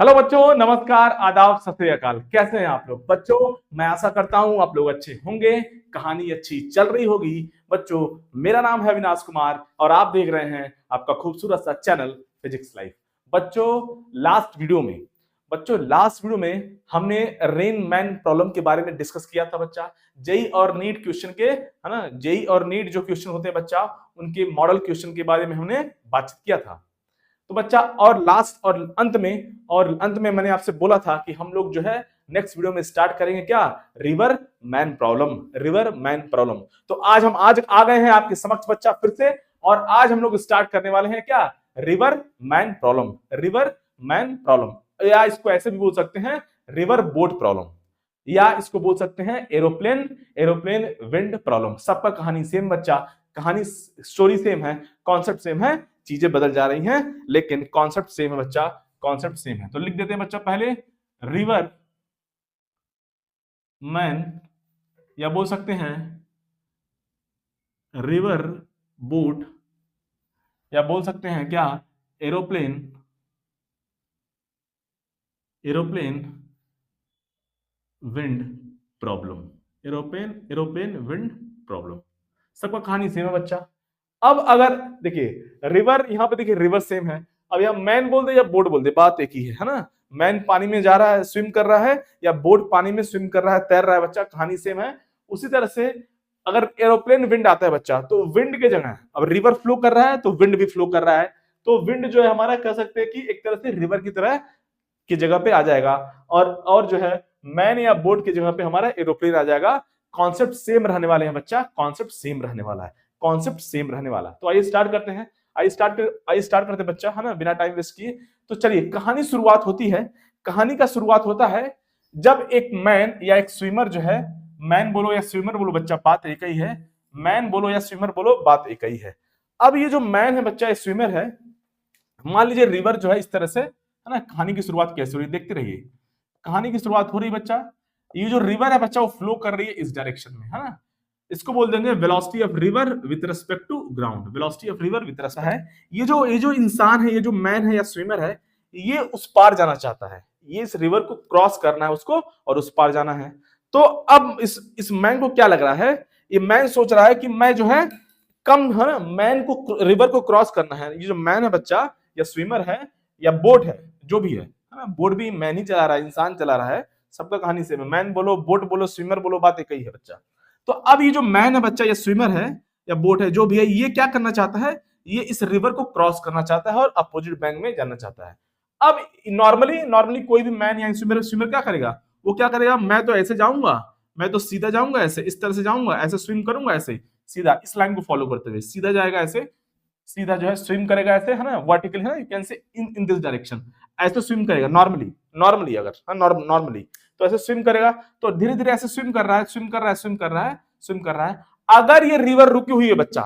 Hello बच्चों, नमस्कार, आदाब, सत श्री अकाल। कैसे हैं आप लोग बच्चों? मैं आशा करता हूं आप लोग अच्छे होंगे, कहानी अच्छी चल रही होगी। बच्चों, मेरा नाम है अविनाश कुमार और आप देख रहे हैं आपका खूबसूरत सा चैनल फिजिक्स लाइफ। बच्चों, लास्ट वीडियो में हमने रेन मैन प्रॉब्लम के बारे में डिस्कस किया था बच्चा। जेई और नीट क्वेश्चन के, है ना, जेई और नीट जो क्वेश्चन होते हैं बच्चा, उनके मॉडल क्वेश्चन के बारे में हमने बातचीत किया था। तो बच्चा, और अंत में मैंने आपसे बोला था कि हम लोग जो है नेक्स्ट वीडियो में स्टार्ट करेंगे क्या, रिवर मैन प्रॉब्लम। तो आज आ गए हैं आपके समक्ष बच्चा फिर से, और आज हम लोग स्टार्ट करने वाले हैं क्या, रिवर मैन प्रॉब्लम, या इसको ऐसे भी बोल सकते हैं रिवर बोट प्रॉब्लम, या इसको बोल सकते हैं एरोप्लेन एरोप्लेन विंड प्रॉब्लम। सबका कहानी सेम बच्चा, कहानी स्टोरी सेम है, कॉन्सेप्ट सेम है, चीजें बदल जा रही हैं लेकिन कॉन्सेप्ट सेम है बच्चा, कॉन्सेप्ट सेम है। तो लिख देते हैं बच्चा पहले रिवर मैन, या बोल सकते हैं रिवर बोट, या बोल सकते हैं क्या, aeroplane aeroplane wind problem, aeroplane wind problem. सबका कहानी सेम है बच्चा। अब अगर देखिए रिवर, यहां पे देखिए रिवर सेम है, अब यहां मैन बोल दे या बोट बोल दे, बात एक ही है ना। मैन पानी में जा रहा है, स्विम कर रहा है, या बोट पानी में स्विम कर रहा है, तैर रहा है बच्चा, कहानी सेम है। उसी तरह से अगर एरोप्लेन विंड आता है बच्चा, तो विंड के जगह अब रिवर फ्लो कर रहा है तो विंड भी फ्लो कर रहा है, तो विंड जो है हमारा कह सकते हैं कि एक तरह से रिवर की तरह की जगह पे आ जाएगा, और जो है मैन या बोट की जगह पे हमारा एरोप्लेन आ जाएगा। कॉन्सेप्ट सेम रहने वाले हैं बच्चा, कॉन्सेप्ट सेम रहने वाला है, कॉन्सेप्ट सेम रहने वाला। तो आइए स्टार्ट करते हैं, आइए स्टार्ट करते हैं बच्चा, है ना, बिना टाइम वेस्ट किए। तो चलिए, कहानी शुरुआत होती है, कहानी का शुरुआत होता है जब एक मैन या एक स्विमर जो है, मैन बोलो या स्विमर बोलो बच्चा, बात एक ही है, मैन बोलो या स्विमर बोलो, बात एक ही है। अब ये जो मैन है बच्चा, ये स्विमर है, मान लीजिए रिवर जो है इस तरह से, है ना। कहानी की शुरुआत कैसे हो रही है देखते रहिए। कहानी की शुरुआत हो रही है बच्चा, ये जो रिवर है बच्चा वो फ्लो कर रही है इस डायरेक्शन में, है ना। इसको बोल देंगे velocity of river with respect to ground, velocity of river with respect है। ये जो इंसान है, ये जो मैन है या स्विमर है, ये उस पार जाना चाहता है, ये इस रिवर को क्रॉस करना है उसको, और उस पार जाना है। तो अब इस मैन को क्या लग रहा है, ये मैन सोच रहा है कि मैं जो है कम, है ना, मैन को रिवर को क्रॉस करना है। ये जो मैन है बच्चा या स्विमर है या बोट है, जो भी है ना, बोट भी मैन ही चला रहा है, इंसान चला रहा है, सबका कहानी सेम है। मैन बोलो, बोट बोलो, स्विमर बोलो, बात एक ही है बच्चा। तो अब ये जो मैन है बच्चा या स्विमर है या बोट है, जो भी है, ये क्या करना चाहता है, ये इस रिवर को क्रॉस करना चाहता है और अपोजिट बैंक में जाना चाहता है। अब नॉर्मली कोई भी मैन या स्विमर स्विमर क्या करेगा, वो क्या करेगा, मैं तो ऐसे जाऊंगा, मैं तो सीधा जाऊंगा, ऐसे इस तरह से जाऊंगा, ऐसे स्विम करूंगा, ऐसे सीधा इस लाइन को फॉलो करते हुए सीधा जाएगा, ऐसे सीधा जो है स्विम करेगा, ऐसे, है ना, वर्टिकल, है ना, you can say in this direction, ऐसे स्विम करेगा नॉर्मली अगर, हाँ, नॉर्मली तो ऐसे स्विम करेगा। तो धीरे धीरे ऐसे स्विम कर रहा है, स्विम कर रहा है। अगर ये रिवर रुकी हुई है बच्चा,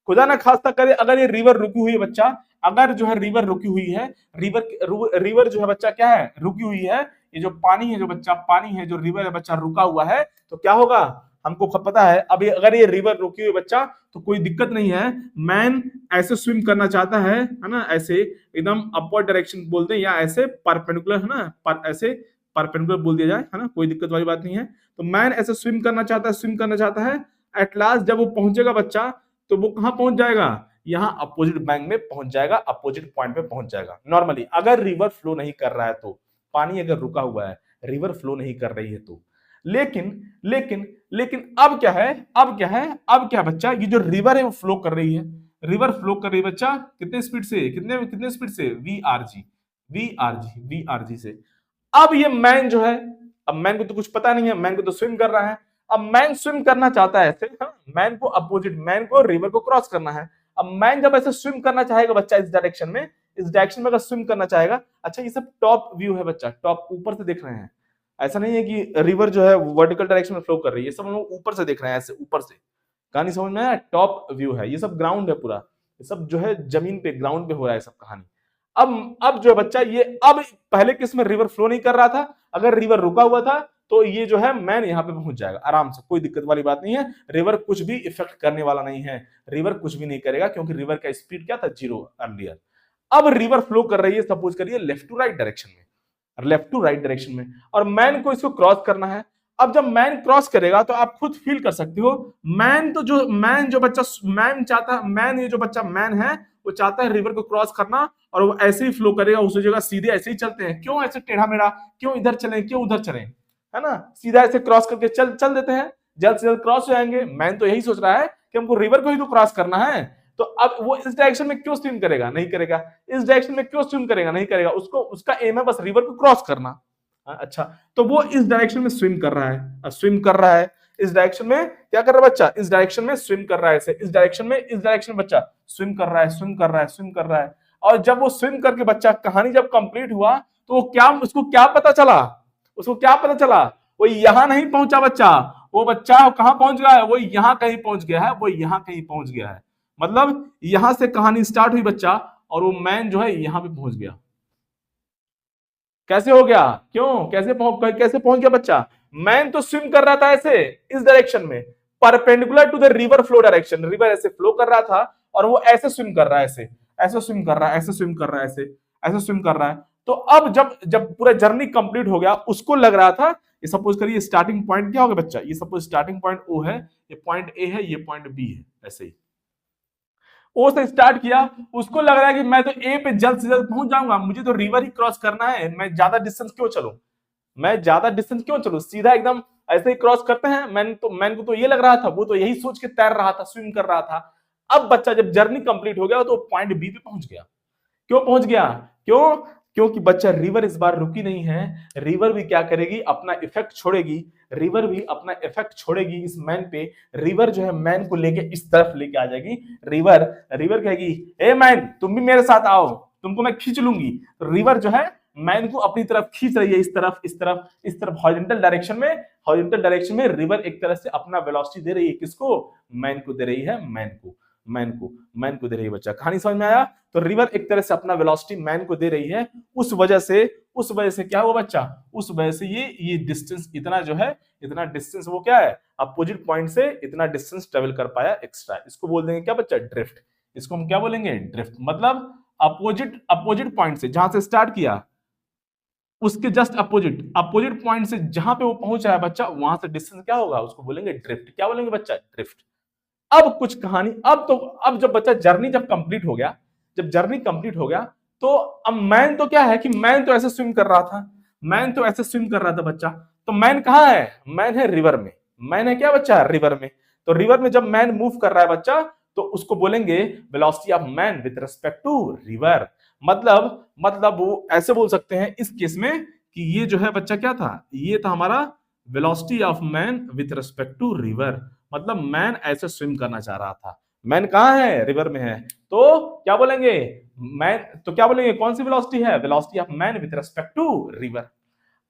खुदा ना खास्ता करे, अगर ये रिवर रुकी हुई है बच्चा, अगर जो है रिवर रुकी हुई है, रिवर जो है बच्चा क्या है, रुकी हुई है, ये जो पानी है, जो बच्चा पानी है, जो रिवर है बच्चा रुका हुआ है, तो क्या होगा, हमको पता है। अब अगर ये रिवर रुकी हुई बच्चा तो कोई दिक्कत नहीं है, मैन ऐसे स्विम करना चाहता है ना, ऐसे एकदम अपवर्ड डायरेक्शन बोलते हैं, या ऐसे परपेंडिकुलर, है ना, ऐसे परपेंडिकुलर बोल दिया जाए, है ना, कोई दिक्कत वाली बात नहीं है। तो मैन ऐसे स्विम करना चाहता है। एट लास्ट जब वो पहुंचेगा बच्चा, तो वो कहां पहुंच जाएगा, यहाँ अपोजिट बैंक में पहुंच जाएगा, अपोजिट पॉइंट पे पहुंच जाएगा। नॉर्मली अगर रिवर फ्लो नहीं कर रहा है, तो पानी अगर रुका हुआ है, रिवर फ्लो नहीं कर रही है तो, लेकिन लेकिन लेकिन अब क्या है, अब क्या बच्चा, ये जो रिवर है वो फ्लो कर रही है, रिवर फ्लो कर रही है बच्चा, कितने स्पीड से, कितने स्पीड से, वी आर जी से। अब ये मैन जो है, अब मैन को तो कुछ पता नहीं है, मैन को तो स्विम कर रहा है। अब मैन स्विम करना चाहता है ऐसे, हाँ, मैन को अपोजिट, मैन को रिवर को क्रॉस करना है। अब मैन जब ऐसे स्विम करना चाहेगा बच्चा इस डायरेक्शन में, अगर स्विम करना चाहेगा, अच्छा ये सब टॉप व्यू है बच्चा, टॉप ऊपर से देख रहे हैं, ऐसा नहीं है कि रिवर जो है वर्टिकल डायरेक्शन में फ्लो कर रही है, सब हम लोग ऊपर से देख रहे हैं, ऐसे ऊपर से। कहानी समझ में आया, टॉप व्यू है, ये सब ग्राउंड है पूरा, ये सब जो है जमीन पे, ग्राउंड पे हो रहा है सब कहानी। अब जो है बच्चा, ये अब पहले किस में रिवर फ्लो नहीं कर रहा था, अगर रिवर रुका हुआ था तो ये जो है मैन यहाँ पे पहुंच जाएगा आराम से, कोई दिक्कत वाली बात नहीं है। रिवर कुछ भी इफेक्ट करने वाला नहीं है, रिवर कुछ भी नहीं करेगा, क्योंकि रिवर का स्पीड क्या था, 0 एम्पियर। अब रिवर फ्लो कर रही है, सपोज करिए लेफ्ट टू राइट डायरेक्शन में, लेफ्ट टू राइट डायरेक्शन में, और मैन को इसको क्रॉस करना है। अब जब मैन क्रॉस करेगा तो आप खुद फील कर सकते हो, मैन जो बच्चा मैन चाहता है, मैन ये जो बच्चा मैन है वो चाहता है रिवर को क्रॉस करना, और वो ऐसे ही फ्लो करेगा उस जगह, सीधे ऐसे ही चलते हैं, क्यों ऐसे टेढ़ा मेढ़ा, क्यों इधर चलें क्यों उधर चलें, है ना, सीधा ऐसे क्रॉस करके चल देते हैं, जल्द से जल्द क्रॉस हो जाएंगे। मैन तो यही सोच रहा है कि हमको रिवर को ही तो क्रॉस करना है, तो अब वो इस डायरेक्शन में क्यों स्विम करेगा, नहीं करेगा, इस डायरेक्शन में क्यों स्विम करेगा, नहीं करेगा, उसको उसका एम है बस रिवर को क्रॉस करना। अच्छा, तो वो इस डायरेक्शन में स्विम कर रहा है, स्विम कर रहा है इस डायरेक्शन में, क्या कर रहा है बच्चा, इस डायरेक्शन में स्विम कर रहा है, इसे इस डायरेक्शन में, इस डायरेक्शन में बच्चा स्विम कर रहा है, स्विम कर रहा है, स्विम कर रहा है। और जब वो स्विम करके बच्चा कहानी जब कंप्लीट हुआ तो वो क्या, उसको क्या पता चला, उसको क्या पता चला, वो यहां नहीं पहुंचा बच्चा, वो बच्चा कहां पहुंच गया है, वो यहां कहीं पहुंच गया है, वो यहां कहीं पहुंच गया है, मतलब यहां से कहानी स्टार्ट हुई बच्चा, और वो मैन जो है यहां पे पहुंच गया। कैसे हो गया, क्यों, कैसे पहुंच गया बच्चा, मैन तो स्विम कर रहा था ऐसे इस डायरेक्शन में, perpendicular to the river flow direction, river ऐसे फ्लो कर रहा था और वो ऐसे स्विम कर रहा है, ऐसे ऐसे स्विम कर रहा है, ऐसे स्विम कर रहा है, ऐसे ऐसे स्विम कर रहा है। तो अब जब जब पूरा जर्नी कंप्लीट हो गया, उसको लग रहा था, ये सपोज करिए स्टार्टिंग पॉइंट क्या होगा बच्चा, ये सपोज स्टार्टिंग पॉइंट ओ है, ये पॉइंट ए है, ये पॉइंट बी है, ऐसे ही ओ से स्टार्ट किया, उसको लग रहा है कि मैं तो ए पे जल्द से जल्द पहुंच जाऊंगा, मुझे तो रिवर ही क्रॉस करना है, मैं ज्यादा डिस्टेंस क्यों चलूं, मैं ज्यादा डिस्टेंस क्यों चलूं, सीधा एकदम ऐसे ही क्रॉस करते हैं। मैन को तो ये लग रहा था, वो तो यही सोच के तैर रहा था, स्विम कर रहा था। अब बच्चा जब जर्नी कंप्लीट हो गया तो पॉइंट बी पे पहुंच गया, क्यों पहुंच गया, क्यों, क्योंकि बच्चा रिवर इस बार रुकी नहीं है, रिवर भी क्या करेगी, अपना इफेक्ट छोड़ेगी, रिवर भी अपना इफेक्ट छोड़ेगी इस मैन पे, रिवर जो है मैन को लेके इस तरफ लेके आ जाएगी, रिवर रिवर कहेगी ए मैन तुम भी मेरे साथ आओ, तुमको मैं खींच लूंगी, तो रिवर जो है मैन को अपनी तरफ खींच रही है, इस तरफ इस तरफ इस तरफ, हॉरिजॉन्टल डायरेक्शन में, हॉरिजॉन्टल डायरेक्शन में रिवर एक तरह से अपना वेलोसिटी दे रही है, किसको, मैन को दे रही है, मैन को दे रही है बच्चा, कहानी समझ में आया। तो रिवर एक तरह से अपना वेलोसिटी मैन को दे रही है, उस वजह से क्या हुआ बच्चा, उस वजह से ये डिस्टेंस इतना जो है, इतना डिस्टेंस वो क्या है, अपोजिट पॉइंट से इतना डिस्टेंस ट्रेवल कर पाया एक्स्ट्रा, इसको बोल देंगे क्या बच्चा, ड्रिफ्ट, इसको हम क्या बोलेंगे, ड्रिफ्ट, मतलब अपोजिट पॉइंट से जहां से स्टार्ट किया उसके जस्ट अपोजिट पॉइंट से जहां पे वो पहुंच रहा है बच्चा, वहां से डिस्टेंस क्या होगा, उसको बोलेंगे ड्रिफ्ट, क्या बोलेंगे बच्चा, ड्रिफ्ट। अब कुछ कहानी, अब जब बच्चा जर्नी जब कंप्लीट हो गया, जब जर्नी कंप्लीट हो गया, तो अब मैन तो क्या है कि मैन तो ऐसे स्विम कर रहा था, मैन तो ऐसे स्विम कर रहा था बच्चा, तो मैन कहां है, मैन है रिवर में, मैन है क्या बच्चा, रिवर में। तो रिवर में जब मैन मूव कर रहा है बच्चा, तो उसको बोलेंगे velocity of man with respect to river, मतलब वो ऐसे बोल सकते हैं इस केस में कि ये जो है बच्चा क्या था, ये था हमारा velocity of man with respect to river, मतलब मैन ऐसे स्विम करना चाह रहा था, मैन कहां है, रिवर में है, तो क्या बोलेंगे, मैन तो क्या बोलेंगे, कौन सी वेलोसिटी है, velocity of man with respect to river.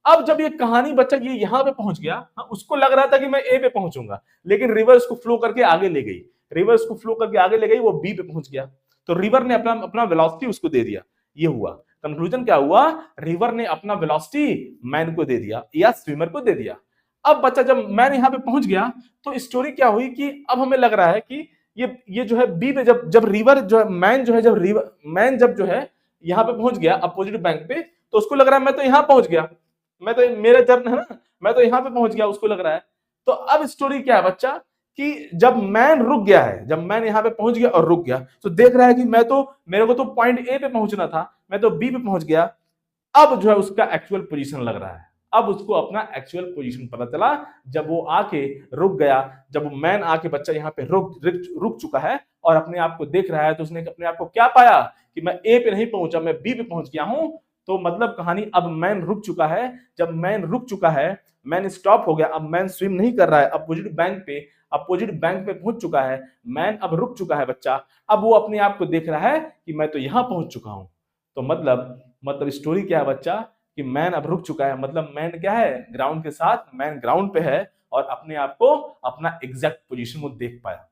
अब जब ये कहानी बच्चा ये यहां पे पहुंच गया, उसको लग रहा था कि मैं ए पे पहुंचूंगा, लेकिन रिवर उसको फ्लो करके आगे ले गई, रिवर उसको फ्लो करके आगे ले गई, वो बी पे पहुंच गया, तो रिवर ने अपना अपना वेलोसिटी उसको दे दिया, ये हुआ कंक्लूजन, क्या हुआ, रिवर ने अपना वेलोसिटी मैन को दे दिया या स्विमर को दे दिया। अब बच्चा जब मैन यहां पे पहुंच गया, तो स्टोरी क्या हुई कि अब हमें लग रहा है कि ये जो है बी पे जब रिवर जो है मैन जो है, जब रिवर मैन जब जो है यहां पे पहुंच गया अपोजिट बैंक पे, तो उसको लग रहा है मैं तो यहां पहुंच गया, मैं तो मेरा जर्न है ना, मैं तो यहां पे पहुंच गया, उसको लग रहा है। तो अब स्टोरी क्या है बच्चा कि जब मैन रुक गया है, जब मैन यहां पे पहुंच गया और रुक गया, तो देख रहा है कि मेरे को तो पॉइंट ए पे पहुंचना था, मैं तो बी पे पहुंच गया। अब जो है उसका एक्चुअल पोजीशन लग रहा है, अब उसको अपना एक्चुअल पोजीशन पता चला, जब वो आके रुक गया, जब मैन आके बच्चा यहाँ पे रुक चुका है और अपने आप को देख रहा है, तो उसने अपने आप को क्या पाया कि मैं ए पे नहीं पहुंचा, मैं बी पे पहुंच गया हूं। तो मतलब कहानी, अब मैन रुक चुका है, जब मैन रुक चुका है, मैन स्टॉप हो गया, अब मैन स्विम नहीं कर रहा है, अपोजिट बैंक पे पहुंच चुका है, मैन अब रुक चुका है बच्चा, अब वो अपने आप को देख रहा है कि मैं तो यहां पहुंच चुका हूं। तो मतलब स्टोरी क्या है बच्चा कि मैन अब रुक चुका है, मतलब मैन क्या है, ग्राउंड के साथ, मैन ग्राउंड पे है और अपने आप को अपना एग्जैक्ट पोजीशन वो देख पाया,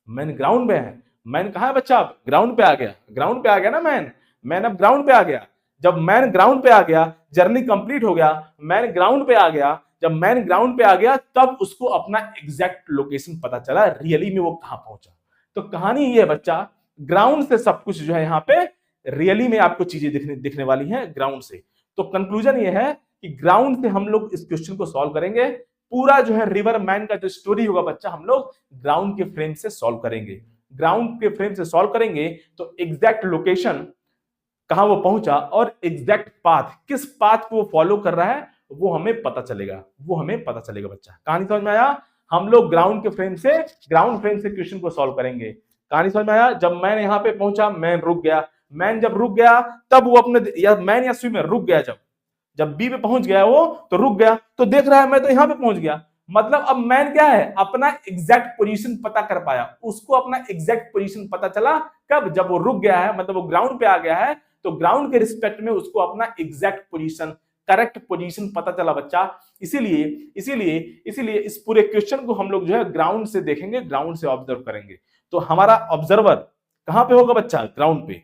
मैन ग्राउंड पे है, मैन कहा है बच्चा, अब ग्राउंड पे आ गया, ग्राउंड पे आ गया ना मैन अब ग्राउंड पे आ गया। जब मैन ग्राउंड पे आ गया, जर्नी कंप्लीट हो गया, मैन ग्राउंड पे आ गया, जब मैन ग्राउंड पे आ गया तब उसको अपना एग्जैक्ट लोकेशन पता चला, रियली में वो कहां पहुंचा। तो कहानी ये है बच्चा, ग्राउंड से सब कुछ जो है यहाँ पे रियली में आपको चीजें दिखने वाली हैं ग्राउंड से। तो कंक्लूजन ये है कि ग्राउंड से हम लोग इस क्वेश्चन को सॉल्व करेंगे। पूरा जो है रिवर मैन का जो स्टोरी होगा बच्चा हम लोग ग्राउंड के फ्रेम से सॉल्व करेंगे। ग्राउंड के फ्रेम से सॉल्व करेंगे तो एग्जैक्ट लोकेशन कहां वो पहुंचा और एग्जैक्ट पाथ किस पाथ को वो फॉलो कर रहा है वो हमें पता चलेगा, वो हमें पता चलेगा बच्चा। कहानी समझ में आया? हम लोग ग्राउंड फ्रेम से क्वेश्चन को सॉल्व करेंगे। कहानी समझ में आया? जब मैन यहां पे पहुंचा, मैन रुक गया, मैन जब रुक गया तब वो अपने या मैन या स्विमर रुक गया, जब बी पे पहुंच गया वो तो रुक गया, तो देख रहा है मैं तो यहां पे पहुंच गया, मतलब अब मैन क्या है अपना एग्जैक्ट पोजीशन पता कर पाया, उसको अपना एग्जैक्ट पोजीशन पता चला कब? जब वो रुक गया है, मतलब वो ग्राउंड पे आ गया है, तो ग्राउंड के रिस्पेक्ट में उसको अपना एग्जैक्ट पोजीशन, करेक्ट पोजीशन पता चला बच्चा। इसीलिए इसीलिए इसीलिए इस पूरे क्वेश्चन को हम लोग जो है ग्राउंड से देखेंगे, ग्राउंड से ऑब्जर्व करेंगे। तो हमारा ऑब्जर्वर कहां पे होगा बच्चा? ग्राउंड पे।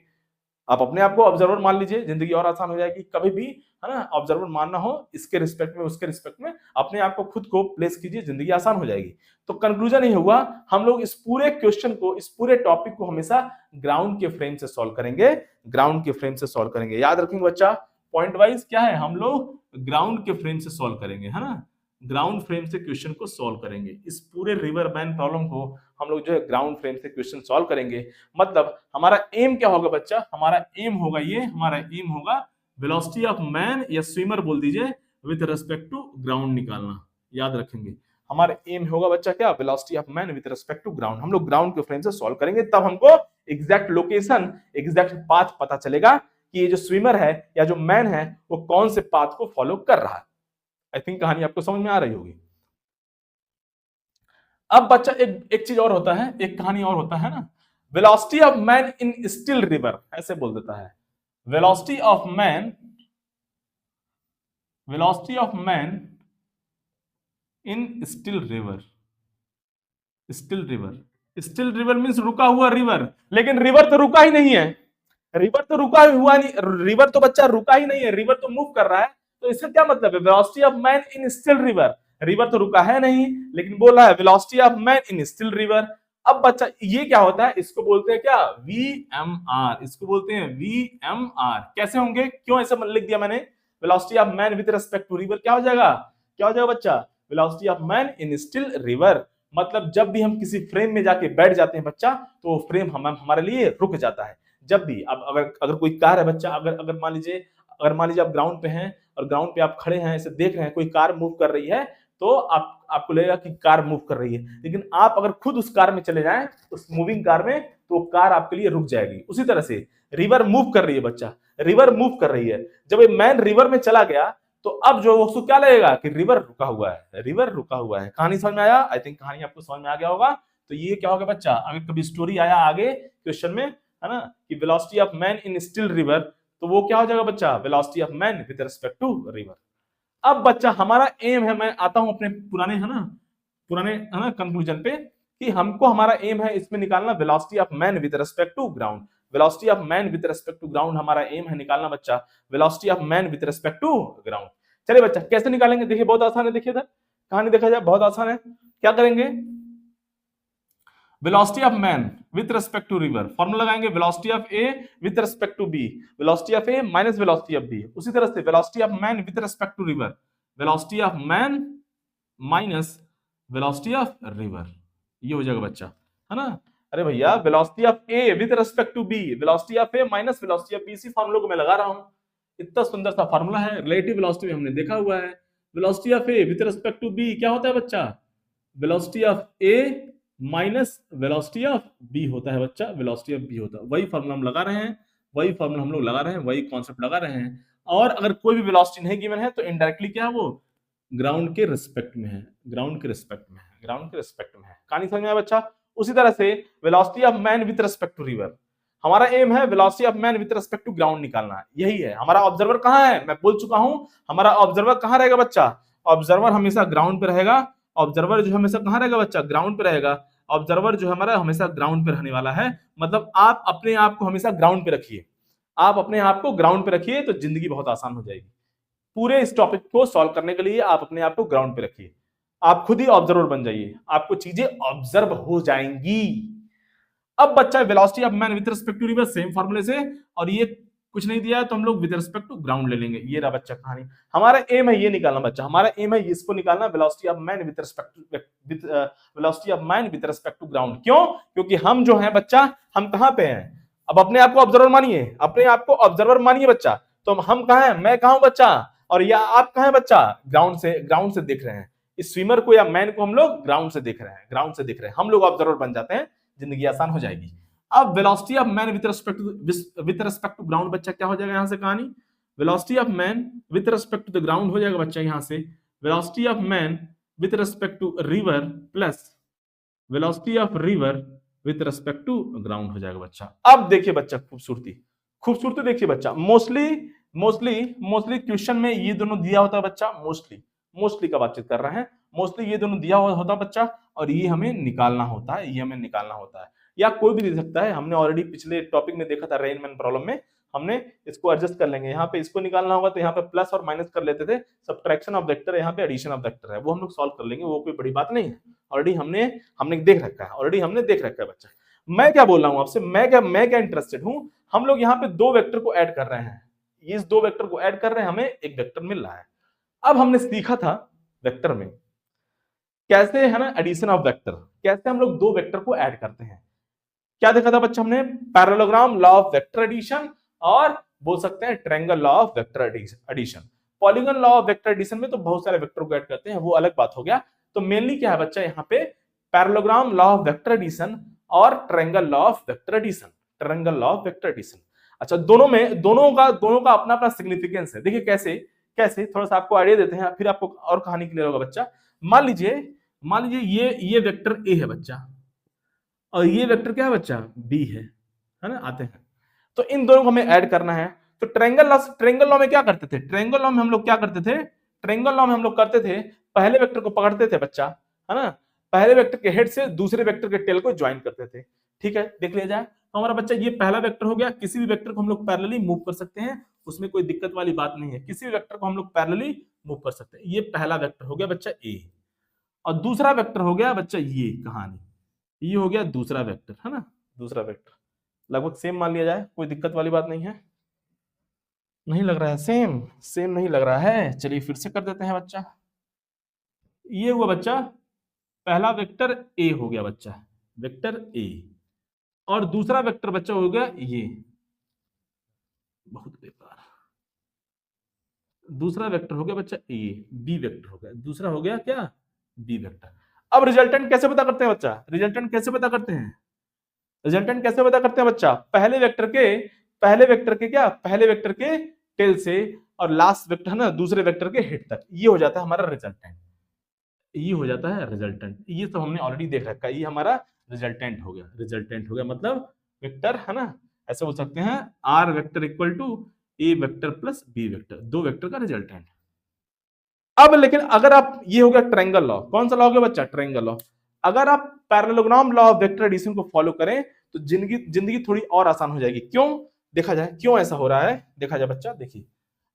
आप अपने आप को ऑब्जर्वर मान लीजिए, जिंदगी और आसान हो जाएगी। कभी भी है ना ऑब्जर्वर मानना हो, इसके रिस्पेक्ट में उसके रिस्पेक्ट में अपने आप को खुद को प्लेस कीजिए, जिंदगी आसान हो जाएगी। तो कंक्लूजन ये हुआ हम लोग इस पूरे क्वेश्चन को, इस पूरे टॉपिक को हमेशा ग्राउंड के फ्रेम से सॉल्व करेंगे, ग्राउंड के फ्रेम से सॉल्व करेंगे। याद रखेंगे बच्चा, पॉइंट वाइज क्या है, हम लोग ग्राउंड के फ्रेम से सॉल्व करेंगे, है ना, ग्राउंड फ्रेम से क्वेश्चन को सॉल्व करेंगे। इस पूरे रिवर मैन प्रॉब्लम को हम लोग जो है ग्राउंड फ्रेम से क्वेश्चन सॉल्व करेंगे। मतलब हमारा एम क्या होगा बच्चा? हमारा एम होगा ये, हमारा एम होगा वेलोसिटी ऑफ मैन या स्विमर बोल दीजिए विद रिस्पेक्ट टू ग्राउंड निकालना। याद रखेंगे हमारा एम होगा बच्चा क्या? Velocity of man with respect to ground. हम लोग ग्राउंड के फ्रेम से सॉल्व करेंगे, तब हमको एग्जैक्ट लोकेशन, एग्जैक्ट पाथ पता चलेगा कि ये जो स्विमर है या जो मैन है वो कौन से पाथ को फॉलो कर रहा है। आई थिंक कहानी आपको समझ में आ रही होगी। अब बच्चा एक चीज और होता है, एक कहानी और होता है ना, velocity of man in still river, ऐसे बोल देता है, velocity of man, velocity of man in still river. Still river, still river means रुका हुआ रिवर, लेकिन रिवर तो रुका ही नहीं है, रिवर तो रुका हुआ नहीं, रिवर तो बच्चा रुका ही नहीं है, रिवर तो मूव कर रहा है। तो इसका क्या मतलब है? Velocity of man in still river, river तो रुका है नहीं लेकिन बोल रहा है velocity of man in still river. अब बच्चा ये क्या होता है? इसको बोलते हैं क्या? VMR, इसको बोलते हैं VMR। कैसे होंगे, क्यों ऐसे लिख दिया मैंने? Velocity of man with respect to river क्या हो जाएगा? क्या हो जाएगा बच्चा? Velocity of man in still river. मतलब जब भी हम किसी फ्रेम में जाके बैठ जाते हैं बच्चा, तो वो फ्रेम हमारे लिए रुक जाता है। जब भी अब अगर कोई कार है बच्चा, अगर मान लीजिए आप ग्राउंड पे हैं और ग्राउंड पे आप खड़े हैं, ऐसे देख रहे हैं कोई कार मूव कर रही है, तो आपको लगेगा कि कार मूव कर रही है, लेकिन आप अगर खुद उस कार में चले जाएं, उस मूविंग कार में, तो कार आपके लिए रुक जाएगी। उसी तरह से रिवर मूव कर रही है बच्चा, रिवर मूव कर रही है। जब ये मैन रिवर में चला गया तो अब जो उसको क्या लगेगा कि रिवर रुका हुआ है, रिवर रुका हुआ है। कहानी समझ में आया? आई थिंक कहानी आपको समझ में आ गया होगा। तो ये क्या होगा बच्चा, अगर कभी स्टोरी आया आगे क्वेश्चन में, है ना, कि velocity of man in still river, तो वो क्या हो जाएगा बच्चा? Velocity of man with respect to river. अब बच्चा हमारा एम है, मैं आता हूं अपने पुराने कंक्लूजन पे, कि हमको हमारा एम है इसमें निकालना velocity of man with respect to ground. Velocity of man with respect to ground हमारा एम है निकालना बच्चा, velocity of man with respect to ground. चलिए बच्चा कैसे निकालेंगे? देखिए बहुत आसान है, देखिए इधर कहानी देखा जाए, बहुत आसान है। क्या करेंगे? Velocity of man with respect to river, formula लगाएंगे velocity of A with respect to B, velocity of A minus velocity of B. उसी तरह से velocity of man with respect to river, velocity of man minus velocity of river, ये हो जाएगा बच्चा, है ना। अरे भैया velocity of A with respect to B, velocity of A minus velocity of B, इसी फॉर्मूले को मैं लगा रहा हूं। इतना सुंदर सा फॉर्मूला है, रिलेटिव वेलोसिटी में हमने देखा हुआ है। Velocity of A with respect to B क्या होता है बच्चा? Velocity of A minus velocity of B होता है बच्चा, वेलोसिटी ऑफ बी होता है। वही फॉर्मूला हम लगा रहे हैं, वही फॉर्मूला हम लोग लगा रहे हैं, वही कॉन्सेप्ट लगा रहे हैं। और अगर कोई भी वेलोसिटी नहीं गिवन है तो इनडायरेक्टली क्या है, वो ग्राउंड के रिस्पेक्ट में है, ग्राउंड के रिस्पेक्ट में है, ग्राउंड के रिस्पेक्ट में है। कहानी समझ में आया बच्चा? उसी तरह से velocity of man with respect to river, हमारा एम है velocity of man with respect to ground निकालना है, यही है। हमारा ऑब्जर्वर कहां है? मैं बोल चुका हूं, हमारा ऑब्जर्वर कहां रहेगा बच्चा? ऑब्जर्वर हमेशा ग्राउंड पे रहेगा। ऑब्जर्वर जो हमेशा कहां रहेगा बच्चा? ग्राउंड पे रहेगा। ऑब्जर्वर जो हमारा हमेशा ग्राउंड पे रहने वाला है। मतलब आप अपने आप को हमेशा ग्राउंड पे रखिए, आप अपने आप को ग्राउंड पे रखिए तो जिंदगी बहुत आसान हो जाएगी। पूरे इस टॉपिक को सॉल्व करने के लिए आप अपने आप को ग्राउंड पे रखिए, आप खुद ही ऑब्जर्वर बन जाइए, आपको चीजें ऑब्जर्व हो जाएंगी। अब बच्चा velocity of man with respect to river same फार्मूले से, और ये कुछ नहीं दिया है तो हम लोग विद रिस्पेक्ट टू ग्राउंड ले लेंगे। ये रहा बच्चा कहानी। हमारा एम है ये निकालना बच्चा, हमारा एम है इसको निकालना, velocity of man with respect with velocity of man with respect to ground. क्यों? क्योंकि हम जो है बच्चा, हम कहां पे हैं? अब अपने आप को ऑब्जर्वर मानिए, अपने आप को ऑब्जर्वर मानिए बच्चा। तो हम कहां हैं? मैं कहां हूं बच्चा, और या आप कहां हैं बच्चा? ग्राउंड से देख रहे हैं। इस स्विमर को या मैन को हम लोग ग्राउंड से देख रहे हैं, ग्राउंड से देख रहे हैं। हम लोग ऑब्जर्वर बन जाते हैं, जिंदगी आसान हो जाएगी। अब velocity of man with respect to ground बच्चा क्या हो जाएगा यहां से कहानी? Velocity of man with respect to the ground हो जाएगा बच्चा यहां से velocity of man with respect to river plus velocity of river with respect to ground हो जाएगा बच्चा। अब देखिए बच्चा खूबसूरती, खूबसूरती देखिए बच्चा। मोस्टली क्वेश्चन में ये दोनों दिया होता है बच्चा, मोस्टली का बातचीत कर रहे हैं। मोस्टली ये दोनों दिया हुआ होता है बच्चा, और ये हमें निकालना होता है, ये हमें निकालना होता है, या कोई भी दे सकता है। हमने ऑलरेडी पिछले टॉपिक में देखा था रेनमैन प्रॉब्लम में, हमने इसको एडजस्ट कर लेंगे। यहाँ पे इसको निकालना होगा तो यहाँ पे प्लस और माइनस कर लेते थे, सब्ट्रैक्शन ऑफ वेक्टर, यहाँ पे एडिशन ऑफ वेक्टर है, वो हम लोग सॉल्व कर लेंगे, वो कोई बड़ी बात नहीं है। ऑलरेडी हमने देख रखा है, ऑलरेडी हमने देख रखा है बच्चा। मैं क्या बोल रहा हूँ आपसे, मैं क्या इंटरेस्टेड हूँ, हम लोग यहाँ पे दो वेक्टर को ऐड कर रहे हैं, इस दो वेक्टर को ऐड कर रहे हैं, हमें एक वेक्टर मिल रहा है। अब हमने सीखा था वेक्टर में कैसे है ना एडिशन ऑफ वेक्टर, कैसे हम लोग दो वेक्टर को ऐड करते हैं। क्या देखा था बच्चा हमने? Parallelogram law of vector addition, और बोल सकते हैं triangle law of vector addition. Polygon law of vector addition में तो बहुत सारे वेक्टर को ऐड करते हैं, वो अलग बात हो गया। तो मेनली क्या है बच्चा यहाँ पे? Parallelogram law of vector addition और triangle law of vector addition, triangle law of vector addition. अच्छा, दोनों का अपना अपना सिग्निफिकेंस है। देखिए कैसे कैसे, थोड़ा सा आपको आइडिया देते हैं, फिर आपको और कहानी क्लियर होगा बच्चा। मान लीजिए ये वेक्टर ए है बच्चा, और ये वेक्टर क्या है बच्चा? बी है ना? आते हैं तो इन दोनों को हमें ऐड करना है। तो ट्रायंगल लॉ में क्या करते थे? ट्रायंगल लॉ में हम लोग क्या करते थे? ट्रायंगल लॉ में हम लोग करते थे, पहले वेक्टर को पकड़ते थे बच्चा, है ना, पहले वेक्टर के हेड से दूसरे वेक्टर के टेल को ज्वाइन करते थे। ठीक है, देख लिया जाए तो हमारा बच्चा ये पहला वेक्टर हो गया। किसी भी वेक्टर को हम लोग पैरेलली मूव कर सकते हैं, उसमें कोई दिक्कत वाली बात नहीं है, किसी भी वेक्टर को हम लोग पैरेलली मूव कर सकते हैं। ये पहला वेक्टर हो गया बच्चा ए, और दूसरा वेक्टर हो गया बच्चा ये कहानी, ये हो गया दूसरा वेक्टर, है ना, दूसरा वेक्टर लगभग सेम मान लिया जाए, कोई दिक्कत वाली बात नहीं है। नहीं लग रहा है सेम नहीं लग रहा है, चलिए फिर से कर देते हैं बच्चा। ये हुआ बच्चा पहला वेक्टर ए हो गया बच्चा, वेक्टर ए, और दूसरा वेक्टर बच्चा हो गया ये, बहुत बेकार, दूसरा वेक्टर हो गया बच्चा ए, बी वेक्टर हो गया, दूसरा हो गया क्या? B vector. अब रिजल्टेंट कैसे पता करते हैं बच्चा? रिजल्टेंट कैसे पता करते हैं? रिजल्टेंट कैसे पता करते हैं बच्चा? पहले वेक्टर के क्या? पहले वेक्टर के टेल से और लास्ट वेक्टर है ना दूसरे वेक्टर के हेड तक, ये हो जाता है हमारा रिजल्टेंट, ये हो जाता है रिजल्टेंट। ये सब हमने ऑलरेडी देख रखा है, ये हमारा रिजल्टेंट हो गया, रिजल्टेंट हो गया मतलब वेक्टर, है ना, ऐसे बोल सकते हैं R vector equal to A vector plus B vector, दो वेक्टर का रिजल्टेंट। अब लेकिन अगर आप, ये हो गया ट्रायंगल लॉ, कौन सा लॉ हो गया बच्चा? Triangle law. अगर आप parallelogram law of vector addition को फॉलो करें तो जिंदगी थोड़ी और आसान हो जाएगी। क्यों? देखा जाए क्यों ऐसा हो रहा है, देखा जाए बच्चा। देखिए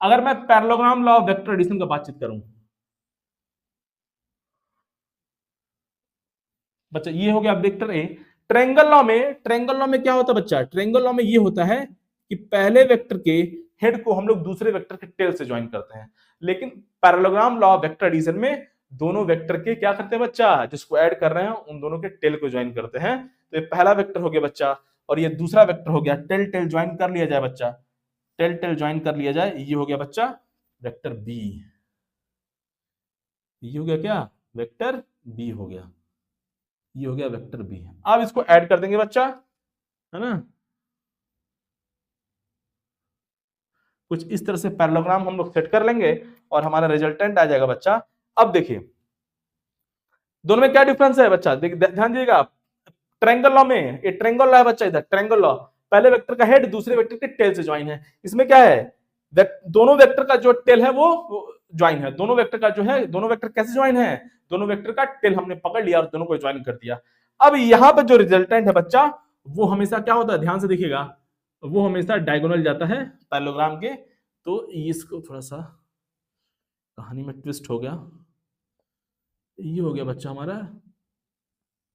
अगर मैं parallelogram law of vector addition का बातचीत करूं बच्चा, ये हो गया वेक्टर ए। ट्रायंगल लॉ में क्या होता है बच्चा? ट्रायंगल लॉ में ये होता है कि पहले वेक्टर के हेड को हम लोग दूसरे वेक्टर के टेल से ज्वाइन करते हैं, लेकिन parallelogram law of vector addition में दोनों वेक्टर के क्या करते हैं बच्चा? जिसको ऐड कर रहे हैं उन दोनों के टेल को ज्वाइन करते हैं। तो ये पहला वेक्टर हो गया बच्चा, और ये दूसरा वेक्टर हो गया। टेल टेल ज्वाइन कर लिया जाए बच्चा, टेल टेल ज्वाइन कर लिया जाए, ये हो गया बच्चा वेक्टर बी, ये हो गया क्या? वेक्टर बी हो गया, ये हो गया वेक्टर बी। अब इसको ऐड कर देंगे बच्चा, है ना, कुछ इस तरह से पैरेललोग्राम हम लोग सेट कर लेंगे और हमारा रिजल्टेंट आ जाएगा बच्चा। अब देखिए दोनों में क्या डिफरेंस है बच्चा? ध्यान दीजिएगा आप, ट्रायंगल लॉ में ये ट्रायंगल लॉ है बच्चा, इधर ट्रायंगल लॉ पहले वेक्टर का हेड दूसरे वेक्टर के टेल से ज्वाइन है। इसमें क्या है? दोनों वेक्टर का जो टेल है वो ज्वाइन है, दोनों वेक्टर का जो है, दोनों वेक्टर कैसे ज्वाइन है? दोनों वेक्टर का टेल हमने पकड़ लिया और दोनों को ज्वाइन कर दिया। अब यहाँ पर जो रिजल्टेंट है बच्चा वो हमेशा क्या होता है? ध्यान से देखिएगा, वो हमेशा डायगोनल जाता है पैरेललोग्राम के। तो इसको थोड़ा सा कहानी में ट्विस्ट हो गया, ये हो गया बच्चा हमारा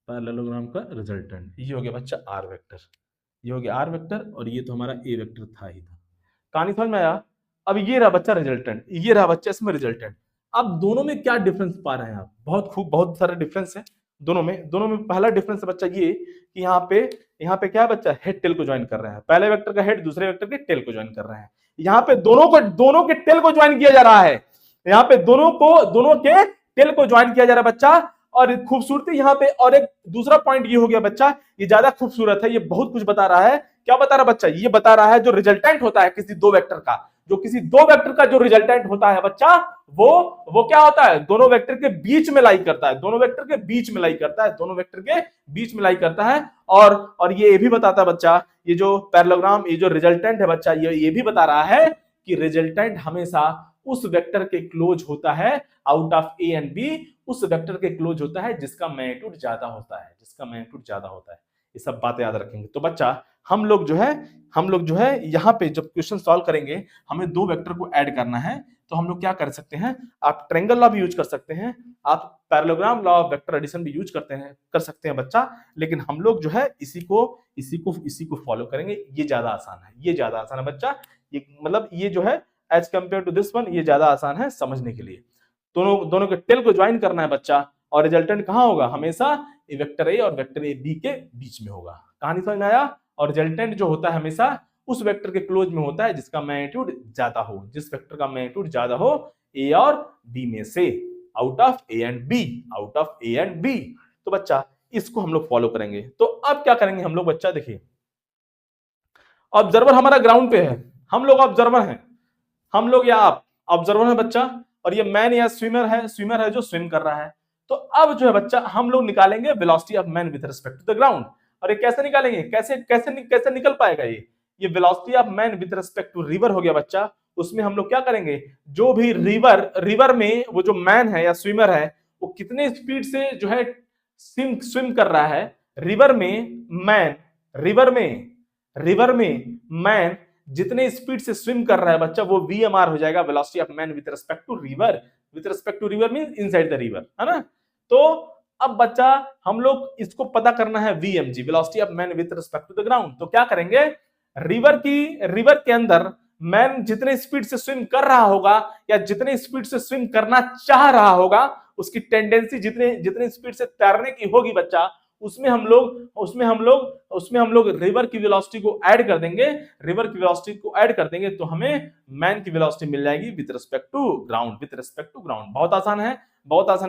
पैरेललोग्राम का रिजल्टेंट, ये हो गया बच्चा आर वेक्टर, ये हो गया आर वेक्टर, और ये तो हमारा ए वेक्टर था ही था। कहानी समझ में आया? अब ये रहा बच्चा रिजल्टेंट, ये रहा बच्चा इसमें रिजल्टेंट। अब दोनों में क्या डिफरेंस पा रहे हैं आप? बहुत खूब, बहुत सारे डिफरेंस है दोनों में। दोनों में पहला डिफरेंस है बच्चा ये कि यहाँ पे क्या है बच्चा, हेड टेल को ज्वाइन कर रहे हैं। पहले वेक्टर का हेड दूसरे वेक्टर के टेल को ज्वाइन कर रहे हैं। यहाँ पे दोनों के टेल को ज्वाइन किया जा रहा है। यहाँ पे दोनों के टेल को ज्वाइन किया जा रहा है बच्चा। और खूबसूरती यहाँ पे, और एक दूसरा पॉइंट ये हो गया बच्चा, ये ज्यादा खूबसूरत है, ये बहुत कुछ बता रहा है। क्या बता रहा है बच्चा? ये बता रहा है जो रिजल्टेंट होता है किसी दो वेक्टर का, जो रिजल्टेंट होता है बच्चा, वो क्या होता है, दोनों वेक्टर के बीच में लाई करता है, दोनों वेक्टर के बीच में लाई करता है, दोनों वेक्टर के बीच में लाई करता है। और ये भी बताता है बच्चा, ये जो पैरेललोग्राम, ये जो रिजल्टेंट है बच्चा, ये भी बता रहा है कि रिजल्टेंट हमेशा उस वेक्टर के क्लोज होता है, out of A and B, उस वेक्टर के क्लोज होता है जिसका मैग्नीट्यूड ज्यादा होता है, जिसका मैग्नीट्यूड ज्यादा होता है। ये सब बातें याद रखेंगे। तो बच्चा हम लोग जो है यहाँ पे जब क्वेश्चन सॉल्व करेंगे, हमें दो वेक्टर को ऐड करना है। तो हम लोग क्या कर सकते हैं, आप ट्रायंगल लॉ भी यूज कर सकते हैं, आप parallelogram law of vector addition भी यूज कर सकते हैं बच्चा। लेकिन हम लोग जो है इसी को फॉलो करेंगे। ये ज्यादा आसान है, ये ज्यादा आसान है बच्चा। ये मतलब ये जो है as compare to this one, ये ज्यादा आसान है समझने के लिए। दोनों के टेल को ज्वाइन करना है बच्चा, और रिजल्टेंट कहां होगा, हमेशा वेक्टर ए और वेक्टर ए बी के बीच में होगा। कहानी समझ में आया? और रिजल्टेंट जो होता है हमेशा उस वेक्टर के क्लोज में होता है जिसका मैग्नीट्यूड ज्यादा हो, जिस वेक्टर का मैग्नीट्यूड ज्यादा हो ए और बी में से, out of A and B, out of A and B. तो बच्चा इसको हम लोग फॉलो करेंगे। तो अब क्या करेंगे हम लोग बच्चा, देखिए ऑब्जर्वर हमारा ग्राउंड पे है, हम लोग ऑब्जर्वर हैं, हम लोग या आप ऑब्जर्वर है बच्चा, और ये मैन या स्विमर है जो स्विम कर रहा है। तो अब जो है बच्चा हम लोग निकालेंगे velocity of man with respect to the ground. और ये कैसे निकालेंगे, कैसे निकल पाएगा ये velocity of man with respect to river हो गया बच्चा। उसमें हम लोग क्या करेंगे, जो भी रिवर में वो जो मैन है या स्विमर है, वो कितने स्पीड से जो है स्विम कर रहा है, रिवर में मैन जितने स्पीड से स्विम कर रहा है बच्चा, वो VMR हो जाएगा, velocity of man with respect to river means inside the river, है ना। तो अब बच्चा हम लोग इसको पता करना है VMG, velocity of man with respect to the ground. तो क्या करेंगे, रिवर के अंदर मैन जितने स्पीड से स्विम कर रहा होगा या जितने स्पीड से स्विम करना चाह रहा होगा, उसकी टेंडेंसी जितने स्पीड से तैरने की होगी बच्चा, उसमें हम लोग रिवर की वेलोसिटी को ऐड कर देंगे। तो हमें मैन की वेलोसिटी मिल जाएगी विद रिस्पेक्ट टू ग्राउंड। बहुत आसान है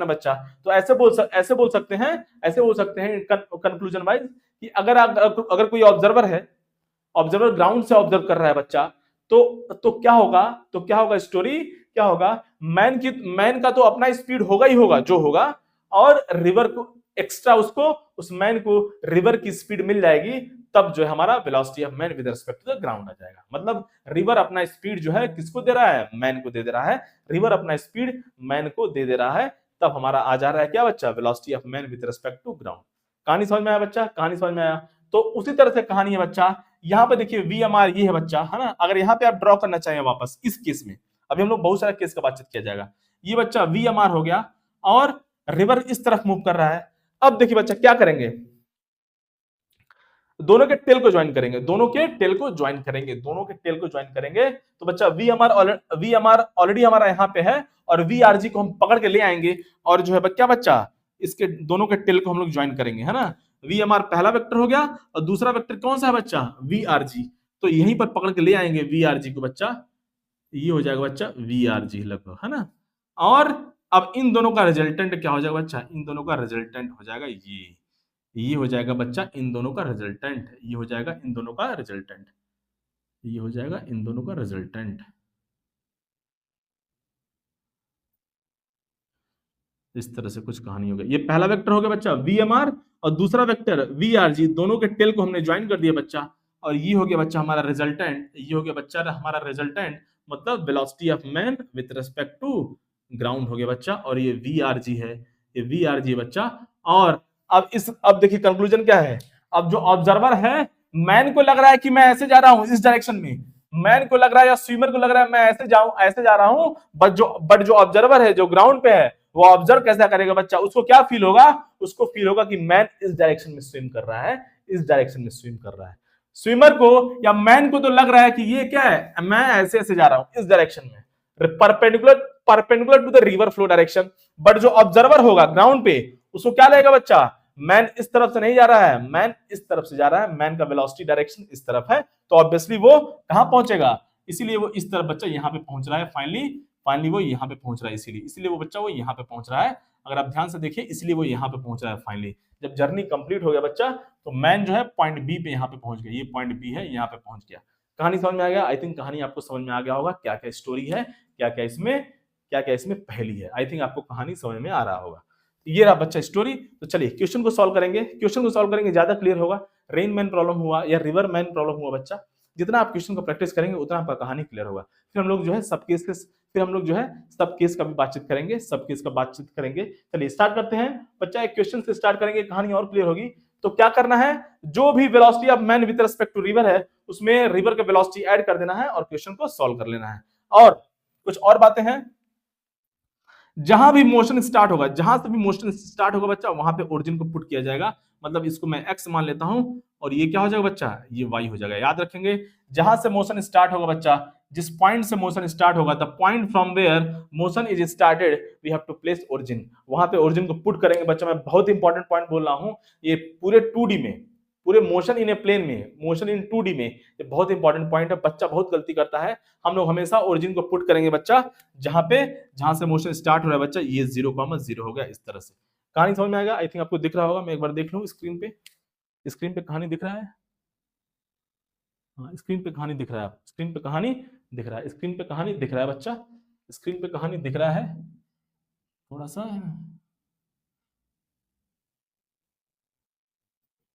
बच्चा। तो ऐसे बोल सकते हैं कंक्लूजन वाइज कि अगर कोई ऑब्जर्वर ग्राउंड से ऑब्जर्व कर रहा है बच्चा, तो क्या होगा स्टोरी क्या होगा, मैन का तो अपना स्पीड होगा ही होगा जो होगा, और रिवर को एक्स्ट्रा उस मैन को रिवर की स्पीड मिल जाएगी, तब जो है हमारा velocity of man with respect to the ground आ जाएगा। मतलब रिवर अपना स्पीड जो है किसको दे रहा है, मैन को दे रहा है, रिवर अपना स्पीड मैन को दे रहा है, तब हमारा आ जा रहा है क्या बच्चा, velocity of man with respect to ground. कहानी समझ में आया बच्चा, कहानी समझ में आया? तो उसी तरह से कहानी है बच्चा, यहाँ पे देखिए VMR ये है बच्चा, है ना। अगर यहाँ पे आप ड्रॉ करना चाहें वापस इस केस में, अभी हम लोग बहुत सारे केस का बातचीत किया जाएगा, ये बच्चा VMR हो गया और रिवर इस तरफ मूव कर रहा है। अब देखिए बच्चा क्या करेंगे, दोनों के टेल को ज्वाइन करेंगे, तो बच्चा VMR ऑलरेडी हमारा यहाँ पे है, और VRG को हम पकड़ के ले आएंगे, और जो है क्या बच्चा, इसके दोनों के टेल को हम लोग ज्वाइन करेंगे, है ना। VMR पहला वेक्टर हो गया, और दूसरा वेक्टर कौन सा है बच्चा, VRG। तो यहीं पर पकड़ के ले आएंगे VRG को बच्चा, ये हो जाएगा बच्चा VRG लगभग, है ना। और अब इन दोनों का रिजल्टेंट क्या हो जाएगा बच्चा, इन दोनों का रिजल्टेंट हो जाएगा ये हो जाएगा बच्चा इन दोनों का रिजल्टेंट, ये हो जाएगा इन दोनों का रिजल्टेंट, ये हो जाएगा इन दोनों का रिजल्टेंट। इस तरह से कुछ कहानी हो गई। ये पहला वेक्टर हो गया बच्चा VMR, और दूसरा वेक्टर VRG, दोनों के टेल को हमने ज्वाइन कर दिया बच्चा, और ये हो गया बच्चा हमारा रिजल्टेंट, ये हो गया बच्चा हमारा रिजल्टेंट, मतलब velocity of man with respect to ground हो गया बच्चा, और ये VRG है, ये VRG बच्चा। और अब देखिए कंक्लूजन क्या है, अब जो ऑब्जर्वर है, मैन को लग रहा है कि मैं ऐसे जा रहा हूं इस डायरेक्शन में, मैन को लग रहा है या स्विमर को लग रहा है मैं ऐसे जा रहा हूं, बट जो ऑब्जर्वर है जो ग्राउंड पे है, वो ऑब्जर्व कैसा करेगा बच्चा, उसको क्या फील होगा, उसको फील होगा कि मैन इस डायरेक्शन में स्विम कर रहा है, स्विमर को या मैन को तो लग रहा है कि ये क्या है, मैं ऐसे ऐसे जा रहा हूं इस डायरेक्शन में, perpendicular perpendicular to the river flow direction. But जो ऑब्जर्वर होगा ग्राउंड पे, उसको क्या लगेगा बच्चा, मैन इस तरफ से नहीं जा रहा है, मैन इस तरफ से जा रहा है, मैन का वेलोसिटी डायरेक्शन इस तरफ है, तो ऑब्वियसली वो कहां पहुंचेगा, इसीलिए वो इस तरफ बच्चा यहां पे पहुंच रहा है, फाइनली फाइनली वो यहां पे पहुंच रहा है, इसीलिए इसीलिए वो बच्चा वो यहां पे पहुंच रहा है। अगर आप ध्यान से देखिए, इसलिए वो यहां पे पहुंच रहा है फाइनली। जब जर्नी कंप्लीट हो गया बच्चा, तो मैन जो है पॉइंट बी पे यहाँ पे पहुंच गया, ये पॉइंट बी है, यहाँ पे पहुंच गया। कहानी समझ में आ गया? आई थिंक कहानी आपको समझ में आ गया होगा, क्या क्या स्टोरी है, क्या क्या इसमें पहेली है। आई थिंक आपको कहानी समझ में आ रहा होगा। ये रहा बच्चा स्टोरी। तो चलिए क्वेश्चन को सॉल्व करेंगे, क्वेश्चन को सॉल्व करेंगे ज्यादा क्लियर होगा। रेन मैन प्रॉब्लम हुआ या रिवर मैन प्रॉब्लम हुआ बच्चा, जितना आप क्वेश्चन को प्रैक्टिस करेंगे उतना आपका कहानी क्लियर होगा। फिर हम लोग जो है सब केस के फिर हम लोग जो है सब केस का भी बातचीत करेंगे, सब केस का बातचीत करेंगे। चलिए स्टार्ट करते हैं बच्चा, एक क्वेश्चन से स्टार्ट करेंगे, कहानी और क्लियर होगी। तो क्या करना है, जो भी velocity of man with respect to river है, उसमें रिवर का वेलोसिटी ऐड कर देना है और क्वेश्चन को सॉल्व कर लेना है। और कुछ और बातें हैं, जहां भी मोशन स्टार्ट होगा, जहां से भी मोशन स्टार्ट होगा बच्चा, वहां पे ओरिजिन को पुट किया जाएगा। मतलब इसको मैं एक्स मान लेता हूं और ये क्या हो जाएगा बच्चा, ये वाई हो जाएगा। याद रखेंगे, जहां से मोशन स्टार्ट होगा बच्चा, जिस पॉइंट से मोशन स्टार्ट होगा, the point from where motion is started we have to place origin, वहां पे ओरिजिन को पुट करेंगे बच्चा। मैं बहुत इंपॉर्टेंट पॉइंट बोल रहा हूं, ये पूरे 2D में, पूरे मोशन इन ए प्लेन में, मोशन इन 2D में, ये बहुत इंपॉर्टेंट पॉइंट है। बच्चा बहुत गलती करता है। हम लोग हमेशा ओरिजिन को पुट करेंगे बच्चा जहां से मोशन स्टार्ट हो रहा है बच्चा, ये 0,0 हो गया इस तरह से। कहानी समझ में आएगा? आई थिंक आपको दिख रहा होगा, मैं एक बार देख लूं स्क्रीन पे, स्क्रीन पे कहानी दिख रहा है? हाँ, स्क्रीन पे कहानी दिख रहा है, स्क्रीन पे कहानी दिख रहा है, स्क्रीन पे कहानी दिख रहा है बच्चा, स्क्रीन पे कहानी दिख रहा है। थोड़ा सा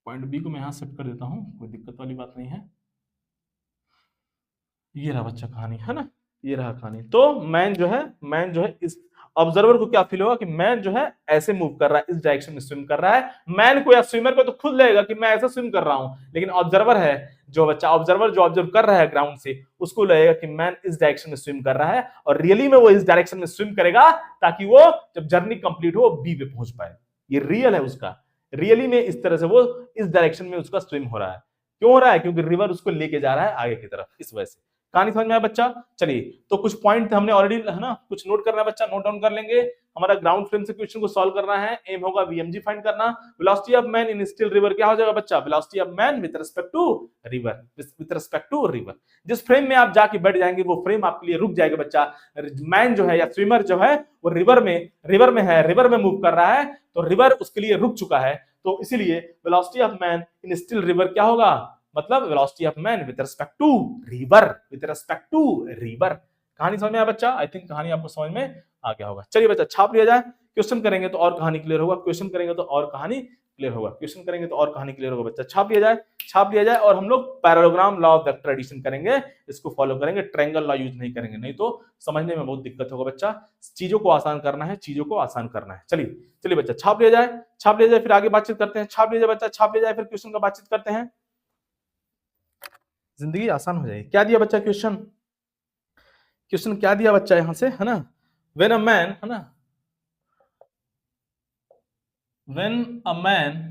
पॉइंट बी को मैं यहाँ शिफ्ट कर देता हूँ, कोई दिक्कत वाली बात नहीं है। ये रहा बच्चा कहानी, है ना, ये रहा कहानी। तो मैन जो है इस ऑब्जर्वर को क्या फील होगा कि मैन जो है ऐसे मूव कर रहा है, इस डायरेक्शन में स्विम कर रहा है। मैन को या स्विमर को तो खुद लगेगा कि मैं ऐसा स्विम कर रहा हूं, लेकिन ऑब्जर्वर है, जो बच्चा ऑब्जर्वर जो ऑब्जर्व कर रहा है ग्राउंड से, उसको लगेगा कि मैन इस डायरेक्शन में स्विम कर रहा है, और रियली में वो इस डायरेक्शन में स्विम करेगा, ताकि वो जब जर्नी कंप्लीट हो बी पे पहुंच पाए। ये रियल है उसका, रियली में इस तरह से वो इस डायरेक्शन में उसका स्विम हो रहा है। क्यों हो रहा है? क्योंकि रिवर उसको लेके जा रहा है आगे की तरफ, इस वजह से। कहानी समझ में आया बच्चा? चलिए, तो कुछ पॉइंट हमने ऑलरेडी, है ना, कुछ नोट करना है बच्चा, नोट डाउन कर लेंगे। हमारा ग्राउंड फ्रेम से क्वेश्चन को सॉल्व करना है, एम होगा वीएमजी फाइंड करना। Velocity of man in still river क्या हो जाएगा बच्चा, velocity of man with respect to river, with respect to river. जिस फ्रेम में आप जाके बैठ जाएंगे, वो फ्रेम आपके लिए रुक जाएगा बच्चा। मैन जो है या स्विमर जो है, वो रिवर में है, रिवर में मूव कर रहा है, तो रिवर उसके लिए रुक चुका है। तो इसीलिए velocity of man in still river क्या होगा, मतलब velocity of man with respect to river, with respect to river. कहानी समझ में आया बच्चा? आई थिंक कहानी आपको समझ में आ गया होगा। चलिए बच्चा, छाप लिया जाए, क्वेश्चन करेंगे तो और कहानी क्लियर होगा, क्वेश्चन करेंगे तो और कहानी क्लियर होगा, क्वेश्चन करेंगे तो और कहानी क्लियर होगा बच्चा। छाप लिया जाए, छाप लिया जाए। और हम लोग parallelogram law of vector addition करेंगे, इसको फॉलो करेंगे, ट्रायंगल लॉ यूज नहीं करेंगे, नहीं तो समझने में बहुत दिक्कत होगा बच्चा। चीजों को आसान करना है, चीजों को आसान करना है। चलिए चलिए बच्चा, छाप लिया जाए, छाप लिया जाए, फिर आगे बातचीत करते हैं। छाप लिया जाए बच्चा, छाप लिया जाए, फिर क्वेश्चन का बातचीत करते हैं, जिंदगी आसान हो जाएगी। क्या दिया बच्चा क्वेश्चन, क्वेश्चन क्या दिया बच्चा यहां से, है ना, व्हेन अ मैन, है ना, व्हेन अ मैन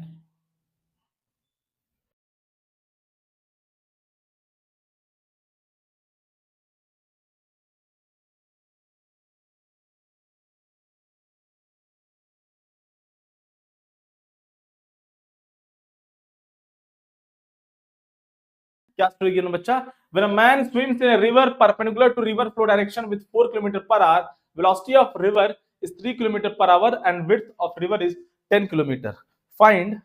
क्या स्टोरी गिवन बच्चा, when a man swims in a river perpendicular to river flow direction with 4 kilometre per hour, velocity of river is 3 kilometre per hour and width of river is 10 kilometre, find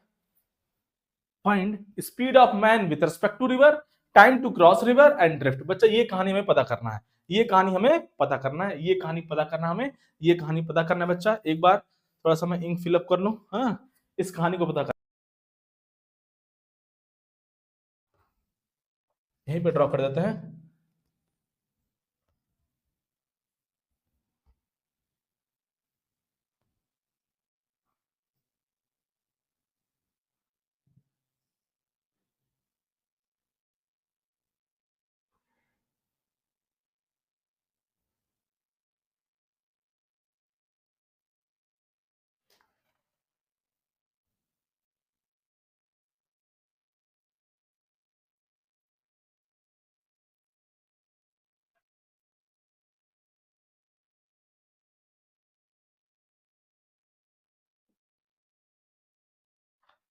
speed of man with respect to river, time to cross river and drift. बच्चा ये कहानी हमें पता करना है, ये कहानी हमें पता करना है, ये कहानी पता करना हमें, ये कहानी पता करना है बच्चा। एक बार थोड़ा सा मैं इंक फिलअप कर लूं, हाँ, इस कहानी को पता कर, यहीं पे ड्रॉ कर देते हैं।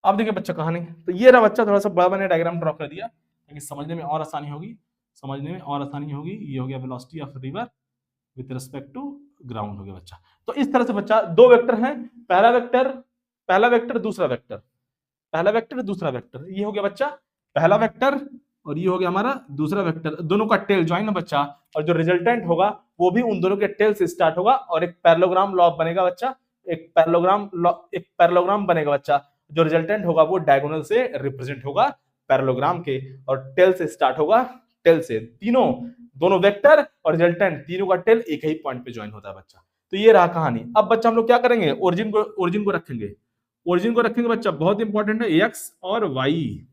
अब देखिए बच्चा कहानी, तो ये रहा बच्चा, थोड़ा सा बड़ा मैंने डायग्राम ड्रॉ कर दिया ताकि समझने में और आसानी होगी, समझने में और आसानी होगी। ये हो गया velocity of river with respect to ground हो गया बच्चा। तो इस तरह से बच्चा दो वेक्टर हैं, पहला वेक्टर दूसरा वेक्टर, पहला वेक्टर दूसरा वेक्टर, ये हो गया बच्चा पहला वेक्टर और ये हो गया हमारा दूसरा वेक्टर, दोनों का टेल ज्वाइन है बच्चा, और जो रिजल्टेंट होगा वो भी उन दोनों के टेल से स्टार्ट होगा और एक पैरेललोग्राम लॉ बनेगा बच्चा, एक पैरेललोग्राम बनेगा बच्चा। जो रिजल्टेंट होगा वो डायगोनल से रिप्रेजेंट होगा पैरेललोग्राम के, और टेल से स्टार्ट होगा, टेल से तीनों दोनों वेक्टर और रिजल्टेंट तीनों का टेल एक ही पॉइंट पे ज्वाइन होता है बच्चा। तो ये रहा कहानी। अब बच्चा हम लोग क्या करेंगे, ओरिजिन को रखेंगे, ओरिजिन को रखेंगे बच्चा, बहुत इंपॉर्टेंट है, एक्स और वाई,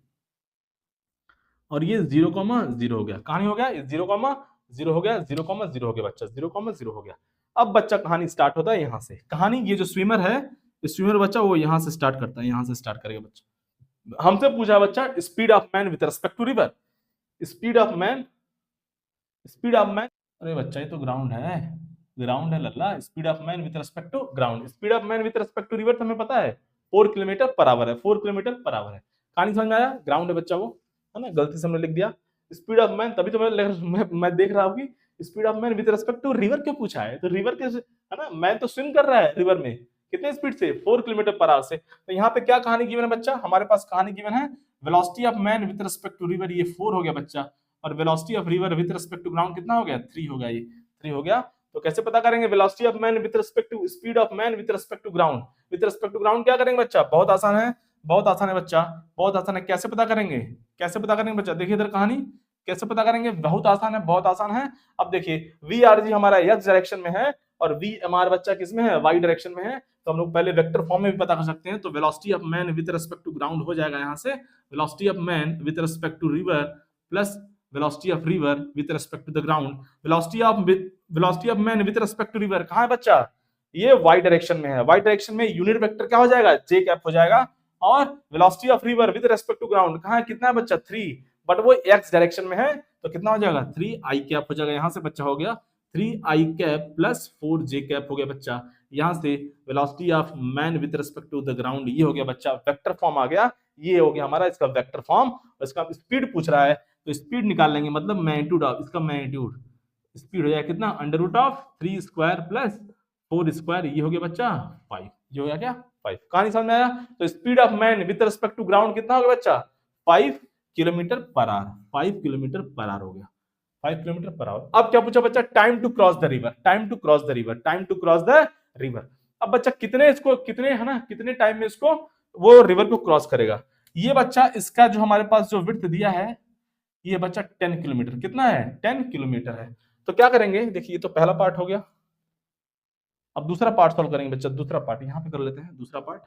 और ये 0,0 हो गया, कहानी हो गया 0,0 हो गया, 0,0 हो गया बच्चा, 0,0 हो गया। अब बच्चा कहानी स्टार्ट होता है यहां से, कहानी ये जो स्विमर है, स्विमर बच्चा वो यहां से स्टार्ट करता है, यहां से स्टार्ट करेगा बच्चा। हमसे पूछा बच्चा speed of man with respect to river, speed of man, अरे बच्चा ये तो ग्राउंड है लल्ला, speed of man with respect to ground, speed of man with respect to river तो हमें पता है 4 किलोमीटर पर आवर है, 4 किलोमीटर पर आवर है। कहानी समझ में आया, ग्राउंड है बच्चा वो, है ना, गलती से हमने लिख दिया स्पीड ऑफ मैन, तभी तो मैं देख रहा हूँ कि speed of man with respect to river क्यों पूछा है, तो रिवर के, है ना, मैन तो स्विम कर रहा है रिवर में, कितने स्पीड से, 4 किलोमीटर पर आवर से। तो यहाँ पे क्या कहानी गिवन है बच्चा, हमारे पास कहानी गिवन है velocity of man with respect to river, ये 4 हो गया बच्चा, और velocity of river with respect to ground कितना हो गया, 3 हो गया, ये 3 हो गया। तो कैसे पता करेंगे velocity of man with respect to speed of man with respect to ground, with respect to ground क्या करेंगे बच्चा, बहुत आसान है, बहुत आसान है बच्चा, बहुत आसान है। कैसे पता करेंगे, कैसे पता करेंगे बच्चा, देखिए इधर कहानी कैसे पता करेंगे, बहुत आसान है, बहुत आसान है। अब देखिए वी आर जी हमारा एक्स डायरेक्शन में है और वी एम आर बच्चा किसमें है, वाई डायरेक्शन में है, तो हम लोग पहले वेक्टर फॉर्म में भी पता कर सकते हैं। तो velocity of man with respect to ground हो जाएगा यहाँ से velocity of man with respect to river plus velocity of river with respect to the ground, velocity of man with respect to river कहाँ है बच्चा, ये वाई डायरेक्शन में है, वाई डायरेक्शन में यूनिट वेक्टर क्या हो जाएगा, जे कैप हो जाएगा, और velocity of river with respect to ground कहाँ है, कितना है बच्चा 3, बट वो एक्स डायरेक्शन में है, तो कितना हो जाएगा 3 आई कैप हो जाएगा, यहां से बच्चा हो गया 3 I cap plus 4 J cap हो गया बच्चा। यहां से velocity of man with respect to the ground ये हो गया बच्चा, वेक्टर फॉर्म आ गया, ये हो गया हमारा इसका वेक्टर फॉर्म। इसका स्पीड पूछ रहा है तो स्पीड निकाल लेंगे, मतलब मैग्नीट्यूड ऑफ इसका, मैग्नीट्यूड स्पीड हो जाएगा कितना, under root of 3 square plus 4 square, ये हो गया बच्चा 5, ये हो गया क्या 5। कहानी समझ में आया। तो speed of man with respect to ground कितना हो गया बच्चा, 5 kilometre per our, 5 kilometre per our हो गया, 5 किलोमीटर पर आवर। अब क्या पूछा बच्चा, time to cross the river, time to cross the river, time to cross the river. अब बच्चा कितने इसको, कितने है ना, कितने टाइम में इसको वो रिवर को क्रॉस करेगा। ये बच्चा इसका जो हमारे पास जो विड्थ दिया है ये बच्चा 10 किलोमीटर, कितना है 10 किलोमीटर है। तो क्या करेंगे, देखिए ये तो पहला पार्ट हो गया, अब दूसरा पार्ट सॉल्व करेंगे बच्चा, दूसरा पार्ट यहां पे कर लेते हैं। दूसरा पार्ट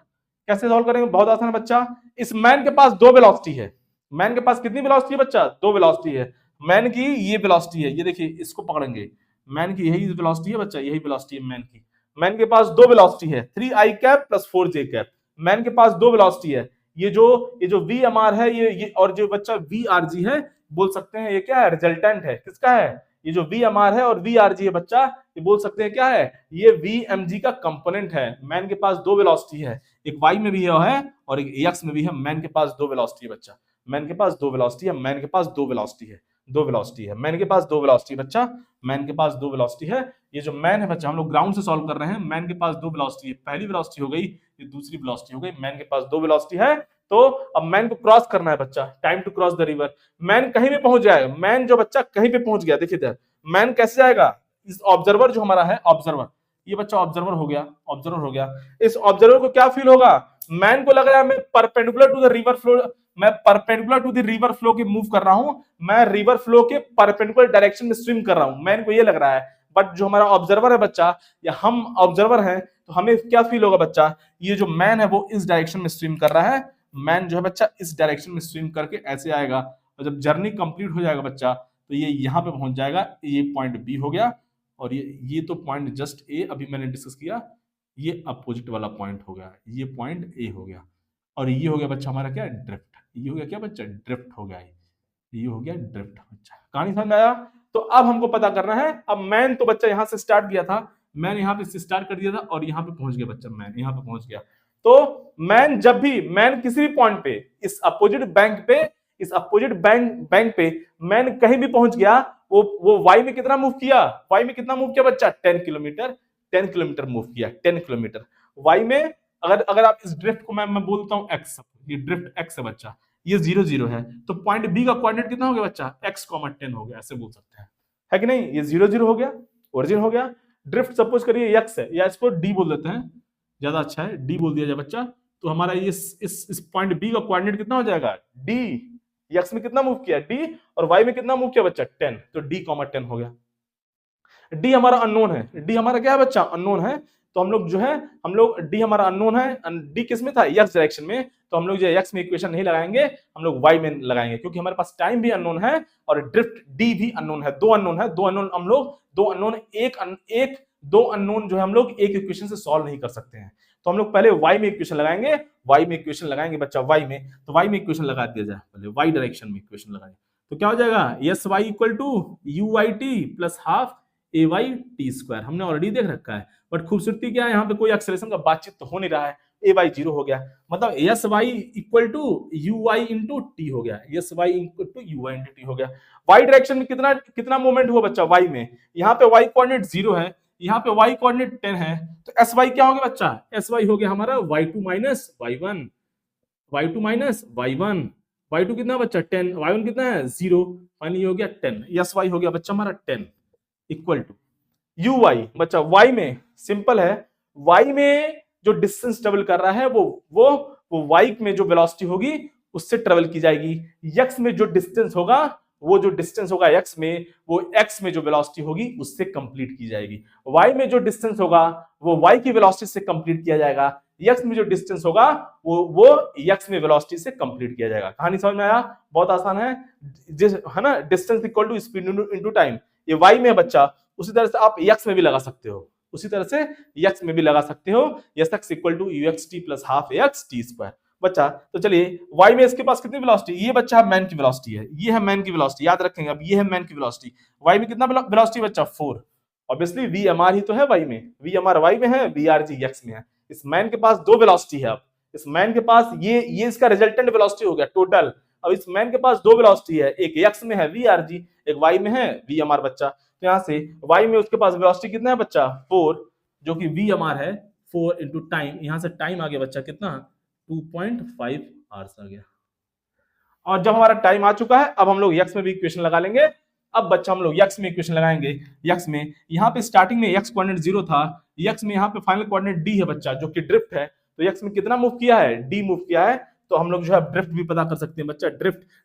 कैसे सॉल्व करेंगे, बहुत आसान है बच्चा। इस मैन के पास दो वेलोसिटी है, मैन के पास कितनी वेलोसिटी है बच्चा, दो वेलोसिटी है। मैन की ये वेलोसिटी है, ये देखिए इसको पकड़ेंगे, मैन की यही वेलोसिटी है बच्चा, यही वेलोसिटी है मैन की। मैन के पास दो वेलोसिटी है 3 I cap plus 4 J cap, man के पास दो वेलोसिटी है। ये जो वी एम आर है ये और जो बच्चा वी आर जी है, बोल सकते हैं ये क्या है, रिजल्टेंट है, किसका है, ये जो वी एम आर है और वी आर जी है बच्चा, ये बोल सकते हैं क्या है, ये वी एम जी का कंपोनेंट है। मैन के पास दो वेलोसिटी है, एक वाई में भी है और एक एक्स में भी है। मैन के पास दो वेलोसिटी है बच्चा, मैन के पास दो वेलोसिटी है, मैन के पास दो वेलोसिटी है, दो वेलोसिटी है, मैन के पास दो वेलोसिटी बच्चा, मैन के पास दो वेलोसिटी है। ये जो मैन है बच्चा, हम लोग ग्राउंड से सॉल्व कर रहे हैं, मैन के पास दो वेलोसिटी है, पहली वेलोसिटी हो गई, ये दूसरी वेलोसिटी हो गई, मैन के पास दो वेलोसिटी है। तो अब मैन को क्रॉस करना है बच्चा, time to cross the river. Man कहीं भी पहुंच जाएगा, मैन जो बच्चा कहीं पे पहुंच गया, देखिए इधर मैन कैसे जाएगा, इस ऑब्जर्वर जो हमारा है, ऑब्जर्वर, ये बच्चा ऑब्जर्वर हो गया, ऑब्जर्वर हो गया। इस ऑब्जर्वर को क्या फील होगा, मैन को लग रहा है मैं perpendicular to the river flow, मैं perpendicular to the river flow के मूव कर रहा हूं, मैं रिवर फ्लो के परपेंडिकुलर डायरेक्शन में स्विम कर रहा हूं, मैन को ये लग रहा है। बट जो हमारा ऑब्जर्वर है बच्चा, या हम ऑब्जर्वर हैं, तो हमें क्या फील होगा बच्चा, ये जो मैन है वो इस डायरेक्शन में स्विम कर रहा है, मैन जो है बच्चा इस डायरेक्शन में स्विम करके ऐसे आएगा, और जब जर्नी कंप्लीट हो जाएगा बच्चा तो ये यहाँ पे पहुंच जाएगा, ये पॉइंट बी हो गया, और ये तो पॉइंट जस्ट ए अभी मैंने डिस्कस किया, ये अपोजिट वाला पॉइंट हो गया, ये पॉइंट ए हो गया, और ये हो गया बच्चा हमारा क्या, ड्रिफ्ट, ये हो गया क्या बच्चा, ड्रिफ्ट हो गया, ये हो गया ड्रिफ्ट बच्चा। कहानी समझ में आया। तो अब हमको पता करना है, अब मैन तो बच्चा यहाँ से स्टार्ट किया था, मैन यहाँ पे स्टार्ट कर दिया था और यहाँ पे पहुंच गया बच्चा, मैन यहाँ पे पहुंच गया। तो मैन किसी भी पॉइंट पे इस अपोजिट बैंक पे मैन कहीं भी पहुंच गया, वो वाई में कितना मूव किया, बच्चा 10 किलोमीटर मूव किया, 10 किलोमीटर वाई में। अगर आप इस ड्रिफ्ट को मैं बोलता हूं एक्स, ये ड्रिफ्ट एक्स है बच्चा, ये 0 0 है, तो पॉइंट बी का कोऑर्डिनेट कितना हो गया बच्चा, x, 10 हो गया, ऐसे बोल सकते हैं, है कि नहीं। ये 0 0 हो गया, ओरिजिन हो गया। ड्रिफ्ट सपोज करिए x है, या इसको d बोल देते हैं, ज्यादा अच्छा है, d बोल दिया जाए बच्चा। तो हमारा ये इस पॉइंट बी का कोऑर्डिनेट कितना हो जाएगा, d। x में कितना मूव किया d, और y में कितना मूव किया बच्चा 10, तो d, 10 हो गया। d हमारा अननोन है, d हमारा क्या है बच्चा, अननोन है। तो हम लोग जो है, d हमारा अननोन है, d किस में था, x डायरेक्शन में, तो हम लोग जो x में इक्वेशन नहीं लगाएंगे, हम लोग y में लगाएंगे, क्योंकि हमारे पास टाइम भी अननोन है और ड्रिफ्ट d भी अननोन है, दो अननोन है, दो अननोन जो है हम लोग एक इक्वेशन से सॉल्व नहीं कर सकते हैं। तो हम लोग पहले y में इक्वेशन लगाएंगे, बच्चा y में, तो y में इक्वेशन लगा दिया जाए, पहले y डायरेक्शन में इक्वेशन लगाएंगे, तो क्या हो जाएगा, S Y equal to U I T plus half A Y T square, हमने ऑलरेडी देख रखा है। बट खूबसूरती क्या है, यहाँ पे कोई एक्सेलरेशन का बातचीत तो हो नहीं रहा है, ए वाई 0 हो गया, मतलब S Y equal to U Y into T हो गया, S Y equal to U Y into T हो गया। वाई डायरेक्शन में कितना मूवमेंट हुआ बच्चा, वाई में, यहाँ पे वाई कोऑर्डिनेट 0 है, यहाँ पे वाई कोऑर्डिनेट 10 है, तो एस वाई क्या हो गया बच्चा, एस वाई हो गया हमारा y2 minus y1, y2 minus y1, y2 कितना बच्चा 10, y1 कितना है 0, फाइनली हो गया 10, यस वाई हो गया बच्चा हमारा 10 इक्वल टू यू वाई, बच्चा y में सिंपल है, y में जो डिस्टेंस ट्रेवल कर रहा है वो y में जो वेलोसिटी होगी उससे ट्रेवल की जाएगी, x में जो डिस्टेंस होगा x में, वो x में जो वेलोसिटी होगी उससे कंप्लीट की जाएगी, y में जो डिस्टेंस होगा वो y की वेलोसिटी से कंप्लीट किया जाएगा, x में जो डिस्टेंस होगा वो x में वेलोसिटी से कंप्लीट किया जाएगा। कहानी समझ में आया, बहुत आसान है, है ना, distance equal to speed into time, ये y में है बच्चा, उसी तरह से आप x में भी लगा सकते हो, x equal to ux t plus half ax t square बच्चा। तो चलिए y में इसके पास कितनी वेलोसिटी, ये बच्चा है मैन की वेलोसिटी है, ये है मैन की वेलोसिटी, याद रखेंगे, अब ये है मैन की वेलोसिटी, y में कितना वेलोसिटी बच्चा 4, ऑब्वियसली vmr ही तो है y में, vmr y में है, vrg x में है। इस मैन के पास दो वेलोसिटी है, अब इस मैन के पास ये इसका रिजल्टेंट वेलोसिटी हो गया टोटल, अब इस मैन के पास दो वेलोसिटी है, एक x में है vrg, एक y में है vmr बच्चा। तो यहाँ से y में उसके पास वेलोसिटी कितना है बच्चा 4, जो कि vmr है 4 इंटू टाइम, यहाँ से टाइम आ गया बच्चा कितना 2.5 आवर्स आ गया। और जब हमारा टाइम आ चुका है, अब हम लोग x में भी इक्वेशन लगा लेंगे। अब बच्चा हम लोग x में इक्वेशन लगाएंगे, x में यहाँ पे स्टार्टिंग में x कोऑर्डिनेट 0 था, x में यहाँ पे फाइनल कोऑर्डिनेट d है बच्चा, जो कि ड्रिफ्ट है, तो x में कितना मूव किया है, d मूव किया है, तो हम लोग जो है ड्रिफ्ट भी पता कर सकते हैं बच्चा,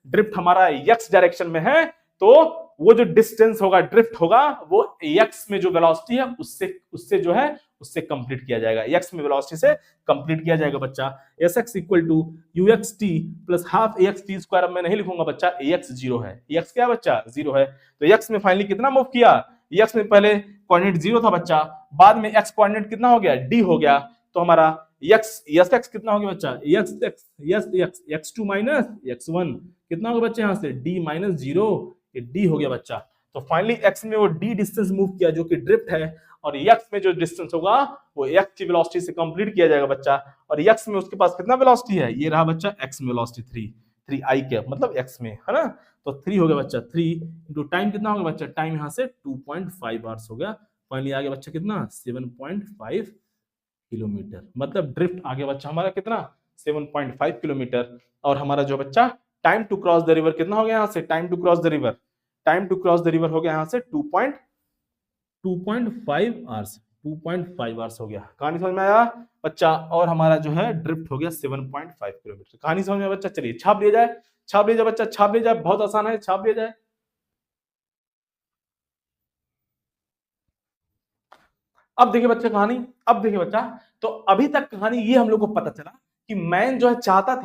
ड्रिफ्ट हमारा x डायरेक्शन में है, तो वो जो डिस्टेंस होगा ड्रिफ्ट होगा वो x में जो वेलोसिटी है उससे जो है उससे कंप्लीट किया जाएगा, x में वेलोसिटी से कंप्लीट किया जाएगा बच्चा। sx equal to ux t plus half ax t square, अब मैं नहीं लिखूंगा बच्चा, ax 0 है, ax क्या है बच्चा 0 है, तो x में फाइनली कितना मूव किया, x में पहले कोऑर्डिनेट 0 था बच्चा, बाद में x कोऑर्डिनेट कितना हो गया d हो गया, तो हमारा x कितना हो गया बच्चा, x2 माइनस x1 कितना होगा बच्चा, यहाँ से d माइनस 0, ये d हो गया बच्चा। तो फाइनली x में वो d डिस्टेंस मूव किया जो कि ड्रिफ्ट है, और x में जो डिस्टेंस होगा वो x की वेलोसिटी से कंप्लीट किया जाएगा बच्चा, और x में उसके पास कितना वेलोसिटी है, ये रहा बच्चा x में वेलोसिटी 3 आई कैप, मतलब x में, है ना, तो 3 हो गया बच्चा, 3 इंटू टाइम कितना हो गया बच्चा, टाइम यहाँ से 2.5 आवर्स हो गया, फाइनली आ गया बच्चा कितना 7.5 किलोमीटर, मतलब ड्रिफ्ट आ गया बच्चा हमारा कितना 7.5 किलोमीटर। और हमारा जो बच्चा time to cross the river कितना हो गया, यहाँ से time to cross the river हो गया यहाँ से 2.5 आवर्स, 2.5 आवर्स हो गया। कहानी समझ में आया बच्चा, और हमारा जो है ड्रिफ्ट हो गया 7.5 किलोमीटर। कहानी समझ में बच्चा, चलिए छाप लिया जाए बच्चा, छाप लिया जाए, बहुत आसान है, छाप लिया जाए। अब देखिए बच्चा कहानी, अब देखिए बच्चा, तो अभी तक कहानी ये हम लोग को पता चला कि मैन जो है चाहता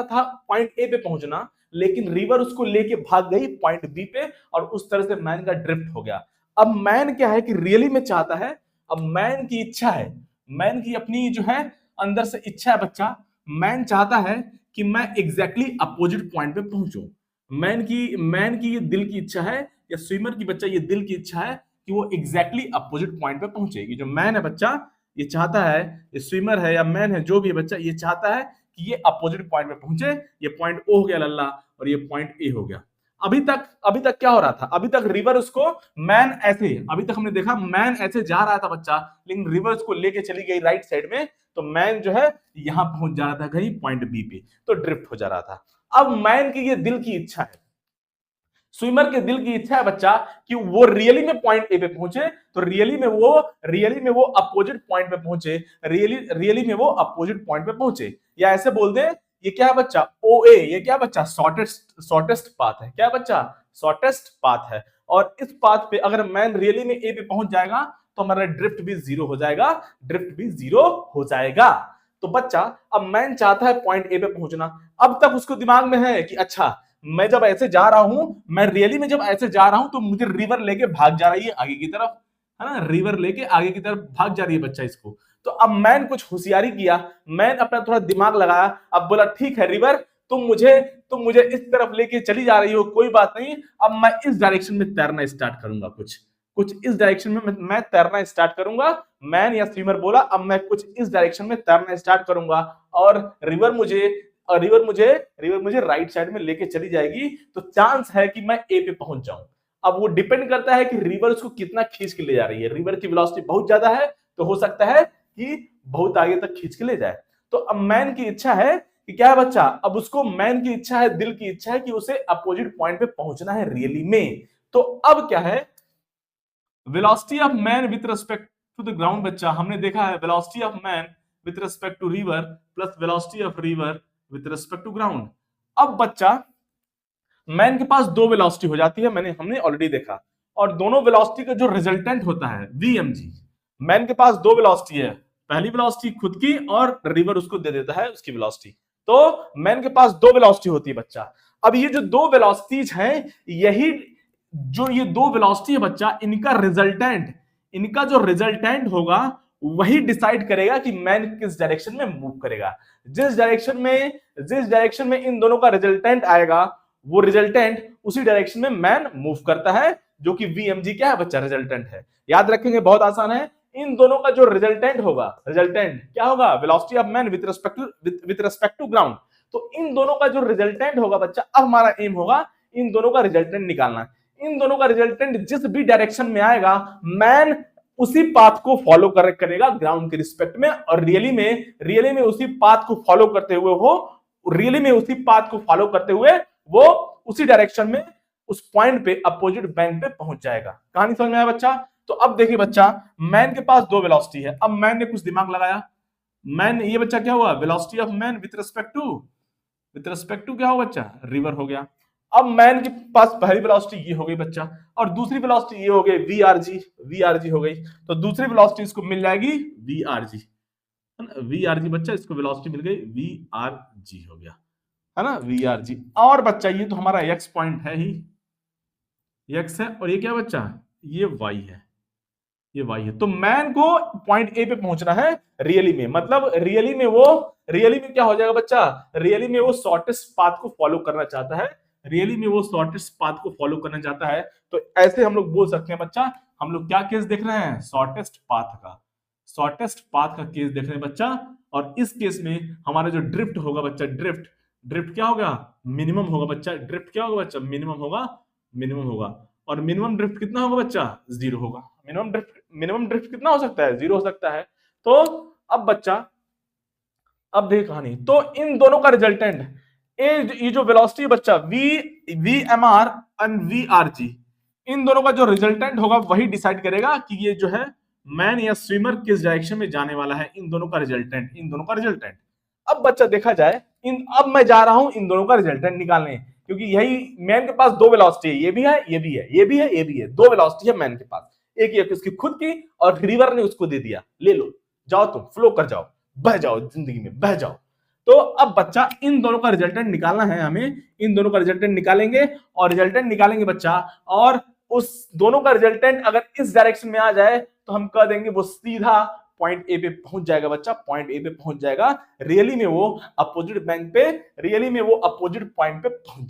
था पॉइंट ए पे पहुंचना, लेकिन रिवर उसको लेके भाग गई पॉइंट बी पे, और उस तरह से मैन का ड्रिफ्ट हो गया। अब मैन क्या है कि रियली में चाहता है, अब मैन की इच्छा है, मैन की अपनी जो है अंदर से इच्छा है बच्चा, मैन चाहता है कि मैं एग्जैक्टली अपोजिट पॉइंट पे पहुंचूं। मैन की ये दिल की इच्छा है, या स्विमर की बच्चा ये दिल की इच्छा है कि वो एग्जैक्टली अपोजिट पॉइंट पे पहुंचे। ये जो मैन है बच्चा, ये चाहता है, ये स्विमर है या मैन है जो भी है बच्चा, ये चाहता है कि ये अपोजिट पॉइंट पे पहुंचे। ये पॉइंट ओ हो गया लल्ला और ये पॉइंट ए हो गया। अभी तक क्या हो रहा था, अभी तक रिवर उसको मैन ऐसे, अभी तक हमने देखा मैन ऐसे जा रहा था बच्चा, लेकिन रिवर उसको लेके चली गई राइट साइड में, तो मैन जो है यहां पहुंच जा रहा था कहीं पॉइंट बी पे, तो ड्रिफ्ट हो जा रहा था। अब मैन की ये दिल की इच्छा है, स्विमर के दिल की इच्छा है बच्चा कि वो रियली में पॉइंट ए पे पहुंचे, तो रियली में वो अपोजिट पॉइंट पे पहुंचे, रियली में वो अपोजिट पॉइंट पे पहुंचे, या ऐसे बोल दे ये क्या है बच्चा, ओ ए, ये क्या बच्चा, शॉर्टेस्ट पाथ है। क्या बच्चा, शॉर्टेस्ट पाथ है। और इस पाथ पे अगर मैन रियली में ए पे पहुंच जाएगा तो हमारा ड्रिफ्ट भी जीरो हो जाएगा, ड्रिफ्ट भी जीरो हो जाएगा। तो बच्चा अब मैन चाहता है पॉइंट ए पे पहुंचना, अब तक उसको दिमाग में है कि अच्छा मैं जब ऐसे जा रहा हूं, मैं रियली में जब ऐसे जा रहा हूं तो मुझे रिवर लेके भाग जा रही है आगे की तरफ, है ना, रिवर लेके आगे की तरफ भाग जा रही है बच्चा इसको। तो अब मैन कुछ होशियारी किया, मैन अपना थोड़ा दिमाग लगाया, अब बोला ठीक है रिवर, तुम मुझे इस तरफ लेके चली जा रही हो, कोई बात नहीं, अब मैं इस डायरेक्शन में तैरना स्टार्ट करूंगा, कुछ इस डायरेक्शन में मैं तैरना स्टार्ट करूंगा। मैन या स्विमर बोला अब मैं कुछ इस डायरेक्शन में तैरना स्टार्ट करूंगा और रिवर मुझे राइट साइड में लेके चली जाएगी, तो चांस है कि मैं ए पे पहुंच जाऊं। अब वो डिपेंड करता है कि रिवर उसको कितना खींच के ले जा रही है। रिवर की वेलोसिटी बहुत ज्यादा है तो हो सकता है कि बहुत आगे तक खींच के ले जाए। तो अब मैन की इच्छा है कि क्या है बच्चा, अब उसको मैन की इच्छा है, दिल की इच्छा है कि उसे अपोजिट पॉइंट पे पहुंचना है रियली में। तो अब क्या है, velocity of man with respect to the ground बच्चा, हमने देखा है velocity of man with respect to river plus velocity of river with respect to ground. अब बच्चा मैन के पास दो वेलोसिटी हो जाती है, हमने ऑलरेडी देखा, और दोनों वेलोसिटी का जो रिजल्टेंट होता है vmg, मैन के पास दो वेलोसिटी है, पहली वेलोसिटी खुद की और रिवर उसको दे देता है उसकी वेलोसिटी, तो मैन के पास दो वेलोसिटी होती है बच्चा। अब ये जो दो वेलोसिटीज हैं, यही जो ये दो वेलोसिटी है बच्चा, इनका जो रिजल्टेंट होगा वही डिसाइड करेगा कि मैन किस डायरेक्शन में मूव करेगा। जिस डायरेक्शन में इन दोनों का रिजल्टेंट आएगा, वो रिजल्टेंट उसी डायरेक्शन में मैन मूव करता है, जो कि vmg क्या है बच्चा, रिजल्टेंट है। याद रखेंगे, बहुत आसान है। इन दोनों का जो रिजल्टेंट क्या होगा, velocity of man with respect to ground. तो इन दोनों का जो रिजल्टेंट होगा बच्चा, अब हमारा एम होगा इन दोनों का रिजल्टेंट निकालना। इन दोनों का रिजल्टेंट जिस भी डायरेक्शन में आएगा, मैन उसी पाथ को फॉलो करेगा ग्राउंड के रिस्पेक्ट में, और रियली में उसी पाथ को फॉलो करते हुए वो उसी डायरेक्शन में उस पॉइंट पे अपोजिट बैंक पे पहुंच जाएगा। कहानी समझ में आया बच्चा? तो अब देखिए बच्चा, मैन के पास दो वेलोसिटी है, अब मैन ने कुछ दिमाग लगाया, मैन ये बच्चा क्या हुआ, velocity of man with respect to क्या हुआ बच्चा, रिवर हो गया। अब मैन के पास पहली वेलोसिटी ये हो गई बच्चा, और दूसरी वेलोसिटी ये हो गई वीआरजी हो गई, तो दूसरी वेलोसिटी इसको मिल जाएगी वीआरजी, है ना, वीआरजी बच्चा, इसको वेलोसिटी मिल गई वीआरजी हो गया, है ना, वीआरजी। और बच्चा ये तो हमारा एक्स पॉइंट है ही, एक्स है, और ये क्या बच्चा, ये वाई है, ये वाई है। तो मैन को पॉइंट ए पे पहुंचना है रियली में, मतलब रियली में क्या हो जाएगा बच्चा, रियली में वो शॉर्टेस्ट पाथ को फॉलो करना चाहता है, तो ऐसे हम लोग बोल सकते हैं बच्चा, हम लोग क्या केस देख रहे हैं, शॉर्टेस्ट पाथ का केस देख रहे हैं बच्चा। और इस केस में हमारा जो ड्रिफ्ट होगा बच्चा, ड्रिफ्ट क्या होगा, मिनिमम होगा बच्चा, मिनिमम होगा। और मिनिमम ड्रिफ्ट कितना होगा बच्चा, 0 होगा। मिनिमम ड्रिफ्ट कितना हो सकता है, 0 हो सकता है। तो अब बच्चा, अब देखिए कहानी, तो इन दोनों का रिजल्टेंट, ये जो वेलोसिटी है बच्चा, वीएमआर एंड वीआरजी, इन दोनों का जो रिजल्टेंट होगा वही डिसाइड करेगा कि ये जो है मैन या स्विमर किस डायरेक्शन में जाने वाला है। इन दोनों का रिजल्टेंट। अब बच्चा देखा जाए, अब मैं जा रहा हूं इन दोनों का रिजल्टेंट निकालने, क्योंकि यही मैन के पास दो वेलोसिटी है, ये भी है, दो वेलोसिटी है मैन के पास, एक ये उसकी खुद की और रिवर ने उसको दे दिया, ले लो, जाओ तुम फ्लो कर जाओ, बह जाओ, जिंदगी में बह जाओ। तो अब बच्चा इन दोनों का रिजल्टेंट निकालना है हमें, इन दोनों का रिजल्टेंट निकालेंगे बच्चा, और उस दोनों का रिजल्टेंट अगर इस डायरेक्शन में आ जाए तो हम कह देंगे वो सीधा पॉइंट ए पे पहुंच जाएगा बच्चा, रियली में वो अपोजिट बैंक पे, पॉइंट पे पहुंच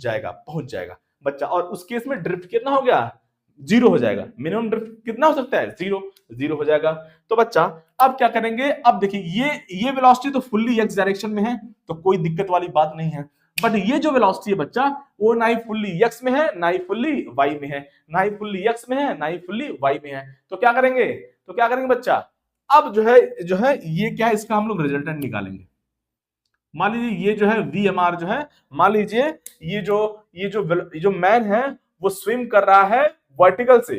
जाएगा बच्चा। और उस केस में ड्रिफ्ट कितना हो गया, जीरो हो जाएगा। मिनिमम ड्रिफ्ट कितना हो सकता है? जीरो, जीरो हो जाएगा। तो बच्चा अब क्या करेंगे, अब देखिए ये वेलोसिटी तो फुल्ली एक्स डायरेक्शन में है, तो कोई दिक्कत वाली बात नहीं है। बट ये जो वेलोसिटी है बच्चा, वो ना ही फुल्ली एक्स में है ना ही फुल्ली वाई में है, ना ही फुल्ली एक्स में है ना ही फुल्ली वाई में है। तो क्या करेंगे, तो क्या करेंगे बच्चा, अब जो है ये क्या है, इसका हम लोग रिजल्टेंट निकालेंगे। मान लीजिए ये जो है वी एम आर जो है, मान लीजिए ये जो मैन है वो स्विम कर रहा है वर्टिकल से,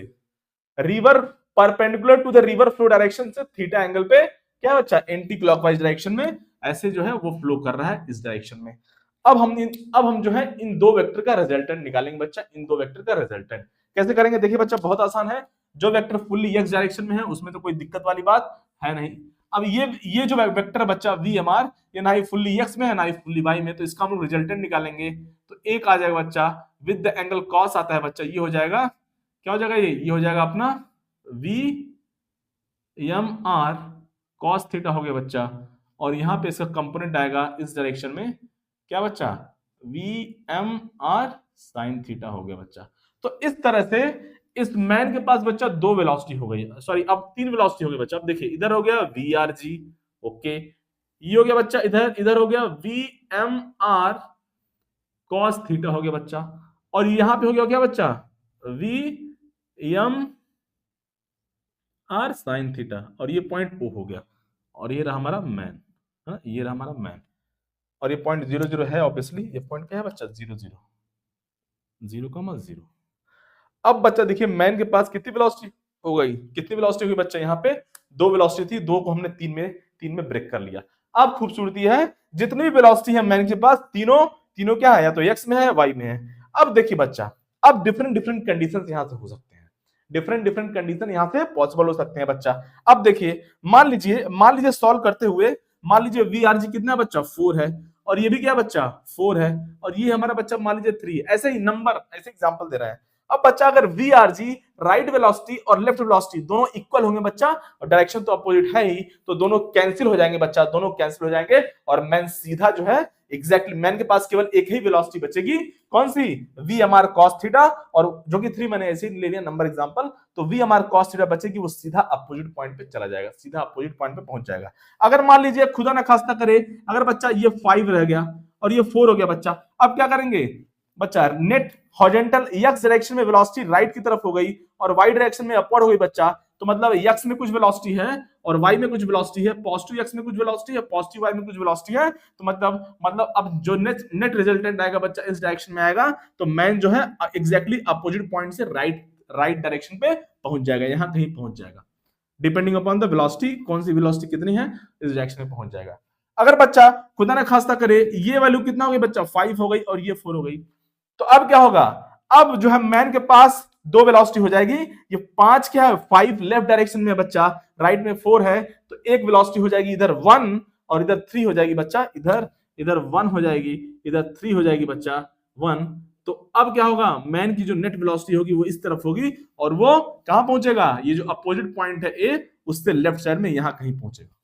river perpendicular to the river flow direction से थीटा एंगल पे, क्या बच्चा, एंटी क्लॉकवाइज डायरेक्शन में, ऐसे जो है वो फ्लो कर रहा है इस डायरेक्शन में। अब हम जो है इन दो वेक्टर का रिजल्टेंट निकालेंगे बच्चा, इन दो वेक्टर का रिजल्टेंट कैसे करेंगे, देखिए बच्चा बहुत आसान है। जो वेक्टर फुल्ली एक्स डायरेक्शन में है उसमें तो कोई दिक्कत वाली बात है नहीं। अब ये जो वेक्टर बच्चा वी एम आर, ये ना ही फुल्ली एक्स में है ना ही फुल्ली वाई में, तो इसका हम लोग रिजल्टेंट निकालेंगे। तो एक आ जाएगा बच्चा विद द एंगल कॉस आता है बच्चा, ये हो जाएगा, क्या हो जाएगा, ये हो जाएगा अपना V M R cos theta हो गया बच्चा। और यहां पे इसका कंपोनेंट आएगा इस डायरेक्शन में, क्या बच्चा, V M R sine theta हो गया बच्चा। तो इस तरह से इस मैन के पास बच्चा दो वेलोसिटी हो गई, सॉरी अब तीन वेलोसिटी हो गई बच्चा। अब देखिए इधर हो गया वी आर जी, ओके, ये हो गया बच्चा, इधर इधर हो गया V M R cos theta हो गया बच्चा। और यहां पे हो गया क्या बच्चा, V M R sine theta, और ये पॉइंट ओ हो गया, और ये रहा हमारा मैन, है ना, ये रहा हमारा मैन। और ये पॉइंट 0 0 है ऑब्वियसली, ये पॉइंट क्या है बच्चा, 0 0 0, 0। अब बच्चा देखिए मैन के पास कितनी वेलोसिटी हो गई, कितनी वेलोसिटी हुई बच्चा, यहाँ पे दो वेलोसिटी थी, दो को हमने तीन में ब्रेक कर लिया। अब खूबसूरती है, जितनी भी वेलोसिटी है मैन के पास, तीनों तीनों क्या है, या तो एक्स में है वाई में है। अब देखिए बच्चा, अब डिफरेंट डिफरेंट कंडीशन यहाँ से हो सकते हैं, डिफरेंट डिफरेंट कंडीशन यहाँ से पॉसिबल हो सकते हैं बच्चा। अब देखिए मान लीजिए सॉल्व करते हुए, मान लीजिए वी आर जी कितना बच्चा 4 है, और ये भी क्या बच्चा 4 है, और ये हमारा बच्चा मान लीजिए 3 है, ऐसे ही नंबर, ऐसे एग्जांपल दे रहा है। अब बच्चा अगर V R G right velocity और लेफ्ट वेलोसिटी दोनों इक्वल होंगे बच्चा, और डायरेक्शन तो अपोजिट है ही, तो दोनों कैंसिल हो जाएंगे बच्चा, दोनों कैंसिल हो जाएंगे, और मैन सीधा जो है एग्जैक्टली मैन के पास केवल एक ही वेलोसिटी बचेगी, कौन सी, V M R cos theta, और जो कि 3 मैंने ऐसे ही ले लिया नंबर एग्जांपल, तो V M R cos theta बचेगी, वो सीधा अपोजिट पॉइंट पे चला जाएगा, सीधा अपोजिट पॉइंट पे पहुंच जाएगा। अगर मान लीजिए खुदा ना खास्ता करे, अगर बच्चा ये 5 रह गया और ये 4 हो गया बच्चा, अब क्या करेंगे बच्चा, नेट हॉरिजॉन्टल एक्स डायरेक्शन में वेलोसिटी राइट की तरफ हो गई और वाई डायरेक्शन में अपवर्ड हो गई बच्चा, तो मतलब एक्स में कुछ वेलोसिटी है और वाई में कुछ वेलोसिटी है, पॉजिटिव एक्स में कुछ वेलोसिटी है, पॉजिटिव वाई में कुछ वेलोसिटी है, तो मतलब अब जो नेट रिजल्टेंट आएगा बच्चा इस डायरेक्शन में आएगा, तो मैन जो है एग्जैक्टली अपोजिट पॉइंट से राइट डायरेक्शन पे पहुंच जाएगा, यहां कहीं पहुंच जाएगा, डिपेंडिंग अपॉन द वेलोसिटी, कौन सी वेलोसिटी कितनी है इस डायरेक्शन में पहुंच जाएगा। अगर बच्चा खुदा ना खास्ता करे ये वैल्यू कितना हो गई बच्चा, 5 हो गई और ये 4 हो गई, तो अब क्या होगा, अब जो है मैन के पास दो वेलोसिटी हो जाएगी, ये 5 क्या है, 5 लेफ्ट डायरेक्शन में बच्चा, राइट में 4 है, तो एक वेलोसिटी हो जाएगी इधर 1 और इधर 3 हो जाएगी बच्चा, इधर 1 हो जाएगी, इधर 3 हो जाएगी बच्चा 1। तो अब क्या होगा, मैन की जो नेट वेलोसिटी होगी वो इस तरफ होगी, और वो कहां पहुंचेगा, ये जो अपोजिट पॉइंट है ए, उससे लेफ्ट साइड में यहां कहीं पहुंचेगा।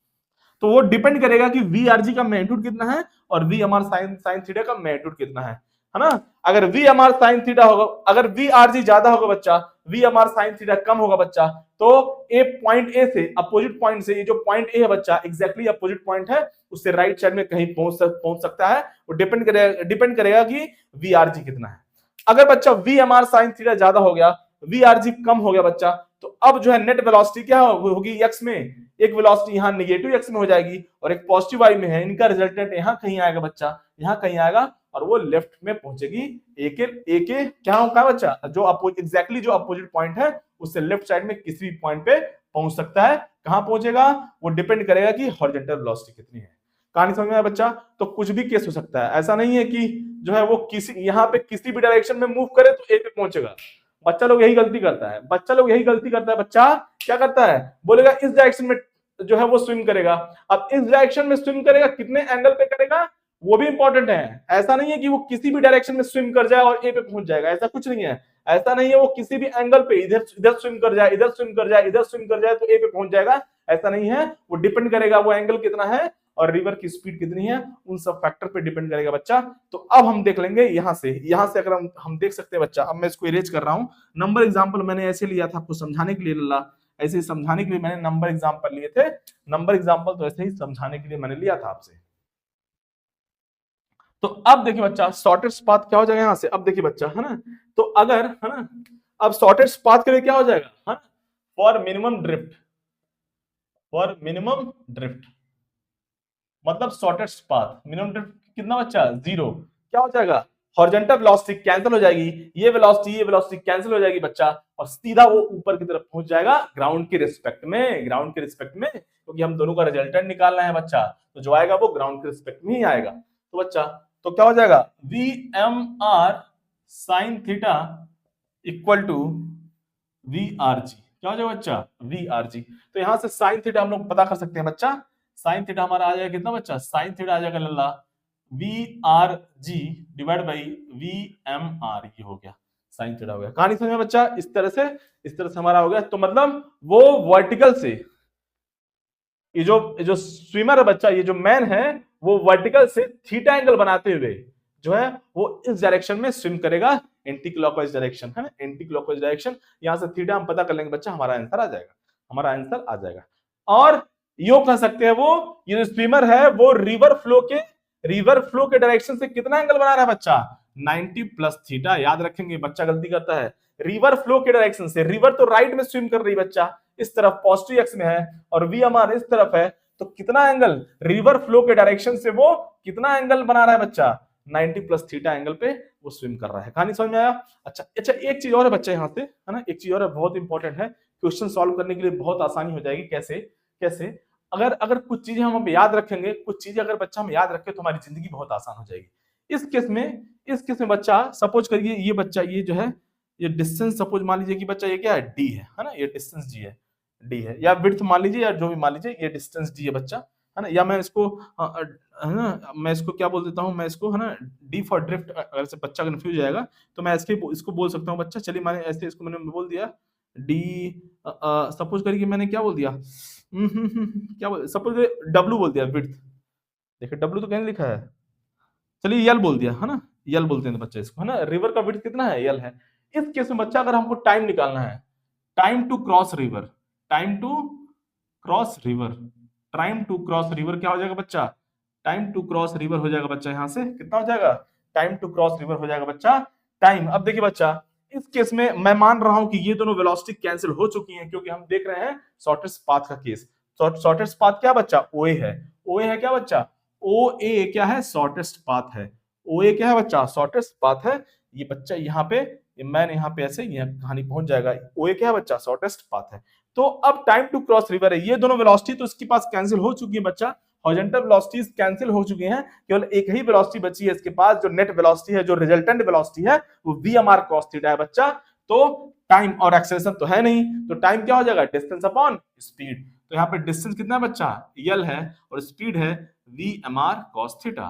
तो वो डिपेंड करेगा कि वी आर जी का मैग्नीट्यूड कितना है और V M R sine theta का मैग्नीट्यूड कितना है ना। अगर V M R sine theta होगा, अगर वी आर जी ज्यादा होगा बच्चा, V M R sine theta कम होगा बच्चा, तो ए पॉइंट ए से अपोजिट पॉइंट से, ये जो पॉइंट ए है बच्चा एग्जैक्टली अपोजिट पॉइंट है, उससे राइट साइड में कहीं पहुंच सकता है। वो डिपेंड करेगा कि वी आर जी कितना है। अगर बच्चा V M R sine theta ज्यादा हो गया, वी आर जी कम हो गया बच्चा, तो अब जो है नेट वेलोसिटी क्या होगी एक्स में, एक वेलोसिटी यहाँ नेगेटिव एक्स में हो जाएगी और एक पॉजिटिव वाई में है, इनका रिजल्टेंट यहाँ कहीं आएगा बच्चा, यहाँ कहीं आएगा, और वो लेफ्ट में पहुंचेगी ए के क्या होगा बच्चा, जो एग्जैक्टली जो अपोजिट पॉइंट है उससे लेफ्ट साइड में किसी भी पॉइंट पे पहुंच सकता है। कहां पहुंचेगा, वो डिपेंड करेगा कि हॉरिजॉन्टल वेलोसिटी कितनी है। कहानी समझ में आया बच्चा, तो कुछ भी केस हो सकता है, ऐसा नहीं है कि जो है वो किसी यहाँ पे किसी भी डायरेक्शन में मूव करे तो ए पे पहुंचेगा। बच्चा लोग यही गलती करता है, बच्चा क्या करता है, बोलेगा इस डायरेक्शन में जो है वो स्विम करेगा, अब इस डायरेक्शन में स्विम करेगा, कितने एंगल पे करेगा वो भी इंपॉर्टेंट है। ऐसा नहीं है कि वो किसी भी डायरेक्शन में स्विम कर जाए और ए पे पहुंच जाएगा, ऐसा कुछ नहीं है। ऐसा नहीं है वो किसी भी एंगल पे इधर स्विम कर जाए, इधर स्विम कर जाए, इधर स्विम कर जाए तो ए पे पहुंच जाएगा, ऐसा नहीं है। वो डिपेंड करेगा वो एंगल कितना है और रिवर की स्पीड कितनी है, उन सब फैक्टर पे डिपेंड करेगा बच्चा। तो अब हम देख लेंगे यहां से अगर हम देख सकते हैं बच्चा। अब मैं इसको इरेज कर रहा हूं। नंबर एग्जांपल मैंने ऐसे लिया था आपको समझाने के लिए, लल्ला ऐसे ही समझाने के लिए मैंने नंबर एग्जांपल लिए थे। नंबर एग्जांपल तो ऐसे ही समझाने के लिए मैंने लिया था आपसे। तो अब देखिए बच्चा शॉर्टेस्ट पाथ क्या हो जाएगा यहां से। अब देखिए बच्चा, है ना, तो अगर, है ना, अब शॉर्टेस्ट पाथ के लिए क्या हो जाएगा, है, फॉर मिनिमम ड्रिफ्ट मतलब शॉर्टेस्ट पाथ, मिनिमम ड्रिफ्ट कितना बच्चा, 0। क्या हो जाएगा, हॉरिजॉन्टल वेलोसिटी कैंसिल हो जाएगी, ये वेलोसिटी कैंसिल हो जाएगी बच्चा, और सीधा वो ऊपर की तरफ पहुंच जाएगा ग्राउंड के रिस्पेक्ट में, क्योंकि हम दोनों का रिजल्टेंट निकालना है बच्चा। तो जो आएगा वो ग्राउंड के रिस्पेक्ट में ही आएगा। तो बच्चा तो क्या हो जाएगा, V M R sine theta equal to V R G. क्या हो जाएगा बच्चा, वी आर जी। तो यहां से साइन थीटा हम लोग पता कर सकते हैं बच्चा। साइन थीटा हमारा आ जाएगा कितना बच्चा, साइन थीटा आ जाएगा लल्ला V R G divide by V M R, ये हो गया साइन थीटा हो गया। कहानी समझ में बच्चा, इस तरह से हमारा हो गया। तो मतलब वो वर्टिकल से, ये जो स्विमर है बच्चा, ये जो मैन है, वो वर्टिकल से थीटा एंगल बनाते हुए जो है वो इस डायरेक्शन में स्विम करेगा, एंटी क्लॉकवाइज डायरेक्शन, है ना, एंटी क्लॉकवाइज डायरेक्शन। यहां से थीटा हम पता कर लेंगे बच्चा, हमारा आंसर आ जाएगा। और यो कह सकते हैं वो, ये जो स्विमर है वो रिवर फ्लो के डायरेक्शन से कितना एंगल बना रहा है बच्चा, 90 प्लस थीटा। याद रखेंगे, बच्चा गलती करता है, रिवर फ्लो के डायरेक्शन से, रिवर तो राइट में स्विम कर रही है बच्चा, इस तरफ पॉजिटिव एक्स में है, और वी हमारे इस तरफ है, तो कितना एंगल रिवर फ्लो के डायरेक्शन से वो कितना एंगल बना रहा है बच्चा, 90 प्लस थीटा एंगल पे वो स्विम कर रहा है। कहानी समझ में आया। अच्छा एक चीज और है बच्चा यहाँ से, है ना, एक चीज और है बहुत इंपॉर्टेंट है, क्वेश्चन सॉल्व करने के लिए बहुत आसानी हो जाएगी। कैसे अगर कुछ चीजें हम याद रखेंगे, कुछ चीजें अगर बच्चा हम याद रखें तो हमारी जिंदगी बहुत आसान हो जाएगी। इस केस में बच्चा सपोज करिए, ये बच्चा ये जो है, ये डिस्टेंस सपोज मान लीजिए कि बच्चा ये क्या है, डी है ना, ये डिस्टेंस डी है, या विड्थ मान लीजिए, या जो भी मान लीजिए, ये डिस्टेंस डी है बच्चा, है ना, या मैं इसको है ना, मैं इसको क्या बोल देता हूँ, मैं इसको, है ना, डी फॉर ड्रिफ्ट, अगर से बच्चा कंफ्यूज जाएगा तो मैं इसको बोल सकता हूँ बच्चा। चलिए मैंने ऐसे इसको मैंने बोल दिया डी, सपोज करिए कि मैंने क्या बोल दिया, क्या बोल, सपोज डब्ल्यू बोल दिया, विड्थ, देखिए डब्ल्यू तो कहीं लिखा है, चलिए यल बोल दिया, है ना, यल बोलते हैं बच्चा इसको, है ना, रिवर का विड्थ कितना है, यल है। इस केस में बच्चा अगर हमको टाइम निकालना है, time to cross river, time to cross river time to cross river क्या हो जाएगा बच्चा, टाइम टू क्रॉस रिवर हो जाएगा बच्चा, यहां से कितना हो जाएगा, टाइम टू क्रॉस रिवर हो जाएगा बच्चा, टाइम। अब देखिए बच्चा, इस केस में मैं मान रहा हूं कि ये दोनों वेलोसिटी कैंसिल हो चुकी हैं, क्योंकि हम देख रहे हैं शॉर्टेस्ट पाथ का केस। शॉर्टेस्ट पाथ क्या बच्चा, ओए है, ओए है क्या बच्चा, ओ ए क्या है, शॉर्टेस्ट पाथ है, ओ ए क्या है बच्चा, शॉर्टेस्ट पाथ है। ये बच्चा यहाँ पे, मैंने यहाँ पे ऐसे ये कहानी पहुंच जाएगा, ओ ए क्या है बच्चा, शॉर्टेस्ट पाथ है। तो अब टाइम टू क्रॉस रिवर है, ये दोनों वेलोसिटी तो इसके पास कैंसिल हो चुकी है बच्चा, हॉरिजॉन्टल वेलोसिटीज कैंसिल हो चुकी हैं, केवल एक ही वेलोसिटी बची है इसके पास, जो नेट वेलोसिटी है, जो रिजल्टेंट वेलोसिटी है, वो वीएमआर cos थीटा है बच्चा। तो टाइम और एक्सेलरेशन तो है नहीं, तो टाइम क्या हो जाएगा, डिस्टेंस अपॉन स्पीड। तो यहाँ पे डिस्टेंस कितना है बच्चा, यल है, और स्पीड है वीएमआर cos थीटा।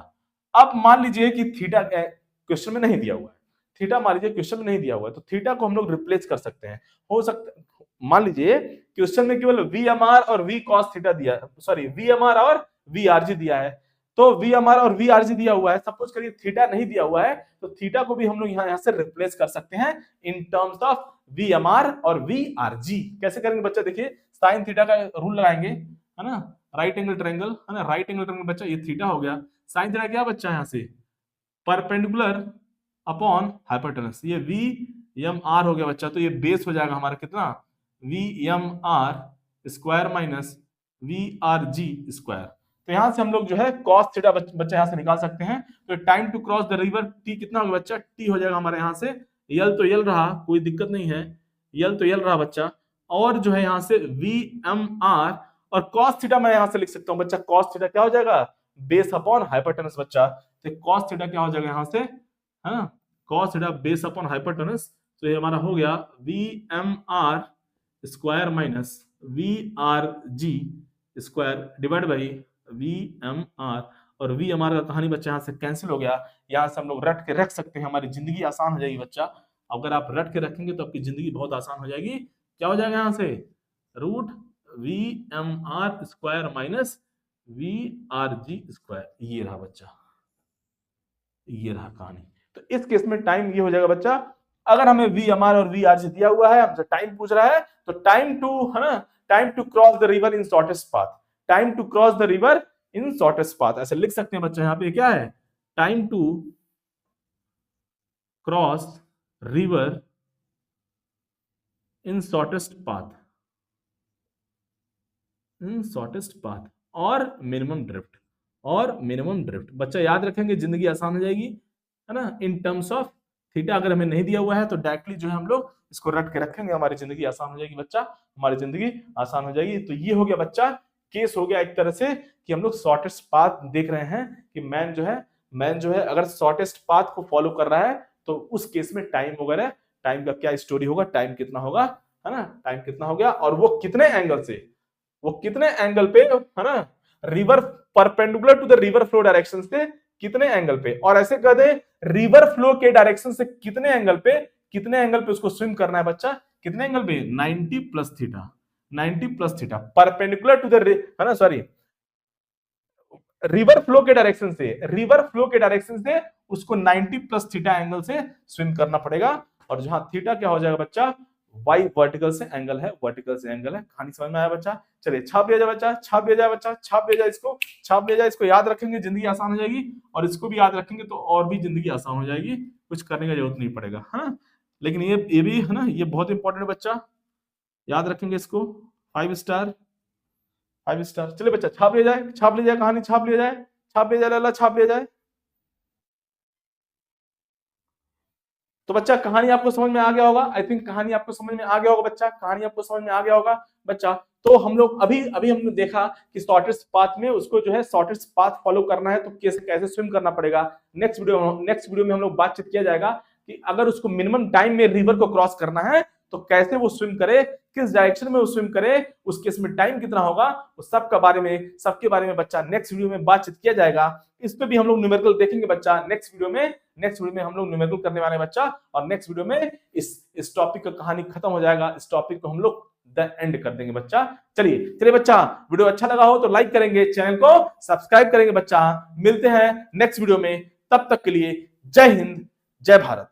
अब मान लीजिए कि थीटा क्वेश्चन में नहीं दिया हुआ है, थीटा मान लीजिए क्वेश्चन में नहीं दिया हुआ है, तो थीटा को हम लोग रिप्लेस कर सकते हैं। हो सकता, मान लीजिए क्वेश्चन में केवल वीएमआर और वी cos थीटा दिया, सॉरी वीएमआर और वीआरजी दिया है, तो वीएमआर और वीआरजी दिया हुआ है, सपोज करिए थीटा नहीं दिया हुआ है, तो थीटा को भी हम लोग यहाँ से रिप्लेस कर सकते हैं इन टर्म्स ऑफ वीएमआर और वीआरजी। कैसे करेंगे बच्चा, देखिए साइन थीटा का रूल लगाएंगे, है ना, राइट एंगल ट्रायंगल, है ना, राइट एंगल ट्रायंगल बच्चा, ये थीटा हो गया, साइन थीटा क्या बच्चा यहाँ से, परपेंडिकुलर अपॉन हाइपोटेनस, ये वी एम आर हो गया बच्चा, तो ये बेस हो जाएगा हमारा कितना, V M R square minus V R G square. तो यहां से हम लोग जो है cos थीटा बच्चा यहां से निकाल सकते हैं। तो time to cross the river T कितना होगा बच्चा, टी हो जाएगा हमारे यहां से, यल तो यल रहा, कोई दिक्कत नहीं है, यल तो यल रहा बच्चा, और जो है यहां से वी एम आर, और cos थीटा मैं यहां से लिख सकता हूं बच्चा, cos थीटा क्या हो जाएगा, बेस अपॉन हाइपोटेनस बच्चा। तो cos थीटा क्या हो जाएगा यहां से, है ना, cos थीटा बेस अपॉन हाइपोटेनस, तो ये हमारा हो गया V M R square minus V R G square divide by V M R, और वी एम आर का कहानी बच्चा यहाँ से कैंसिल हो गया, यहाँ से हम लोग रट के रख सकते हैं, हमारी जिंदगी आसान हो जाएगी बच्चा। अगर आप रट के रखेंगे तो आपकी जिंदगी बहुत आसान हो जाएगी। क्या हो जाएगा यहाँ से, root V M R square minus VRG², ये रहा बच्चा, ये रहा कहानी। तो इस केस में टाइम ये हो जाएगा बच्चा, अगर हमें VMR और VRG दिया हुआ है, हमसे टाइम पूछ रहा है, तो टाइम टू, है ना, time to cross the river in shortest path, time to cross the river in shortest path, ऐसे लिख सकते हैं बच्चा। यहाँ पे क्या है, time to cross river in shortest path, in shortest path और मिनिमम ड्रिफ्ट, और मिनिमम ड्रिफ्ट। बच्चा याद रखेंगे, जिंदगी आसान हो जाएगी, है ना, इन टर्म्स ऑफ थीटा। अगर हमें नहीं दिया हुआ है तो डायरेक्टली जो है हम लोग इसको रट के रखेंगे, हमारी जिंदगी आसान हो जाएगी बच्चा, हमारी जिंदगी आसान हो जाएगी। तो ये हो गया बच्चा, केस हो गया एक तरह से कि हम लोग शॉर्टेस्ट पाथ देख रहे हैं कि मैन जो है अगर शॉर्टेस्ट पाथ को फॉलो कर रहा है तो उस केस में टाइम वगैरह, टाइम का क्या स्टोरी होगा, टाइम कितना होगा, है ना, टाइम कितना हो गया, और वो कितने एंगल से, वो कितने एंगल पे, है ना, river perpendicular to the river flow direction से कितने एंगल पे, और ऐसे कह दे रिवर फ्लो के डायरेक्शन से कितने एंगल पे उसको स्विम करना है बच्चा, कितने एंगल पे, 90 plus theta, 90 plus theta perpendicular to the, है ना, सॉरी, रिवर फ्लो के डायरेक्शन से उसको 90 प्लस थीटा एंगल से स्विम करना पड़ेगा। और जहां थीटा क्या हो जाएगा बच्चा, वाई वर्टिकल से एंगल है, वर्टिकल से एंगल है। कहानी समझ में आया बच्चा? चलिए छाप लिया जाए बच्चा, छाप लिया जाए बच्चा, छाप लिया जाए इसको, छाप लिया जाए इसको, याद रखेंगे जिंदगी आसान हो जाएगी, और इसको भी याद रखेंगे तो और भी जिंदगी आसान हो जाएगी, कुछ करने का जरूरत नहीं पड़ेगा, है ना। लेकिन ये भी है ना, ये बहुत इंपॉर्टेंट है बच्चा, याद रखेंगे इसको, 5 स्टार, 5 स्टार। चलिए बच्चा छाप लिया जाए, छाप लिया जाए, कहानी छाप लिया जाए, छाप लिया जाए, छाप लिया जाए। तो बच्चा कहानी आपको समझ में आ गया होगा, आई थिंक कहानी आपको समझ में आ गया होगा बच्चा, कहानी आपको समझ में आ गया होगा बच्चा। तो हम लोग अभी हमने देखा कि शॉर्टेस्ट पाथ में उसको जो है शॉर्टेस्ट पाथ फॉलो करना है तो कैसे कैसे स्विम करना पड़ेगा। नेक्स्ट वीडियो में हम लोग बातचीत किया जाएगा कि अगर उसको मिनिमम टाइम में रिवर को क्रॉस करना है तो कैसे वो स्विम करे, किस डायरेक्शन में वो स्विम करे, उस केस में टाइम कितना होगा, उस सबके बारे में बच्चा नेक्स्ट वीडियो में बातचीत किया जाएगा। इस पे भी हम लोग न्यूमेरिकल देखेंगे बच्चा नेक्स्ट वीडियो में हम लोग न्यूमेरिकल करने वाले बच्चा। और नेक्स्ट वीडियो में इस टॉपिक का कहानी खत्म हो जाएगा, इस टॉपिक को हम लोग द एंड कर देंगे बच्चा। चलिए बच्चा, वीडियो अच्छा लगा हो तो लाइक करेंगे, चैनल को सब्सक्राइब करेंगे बच्चा। मिलते हैं नेक्स्ट वीडियो में, तब तक के लिए जय हिंद, जय भारत।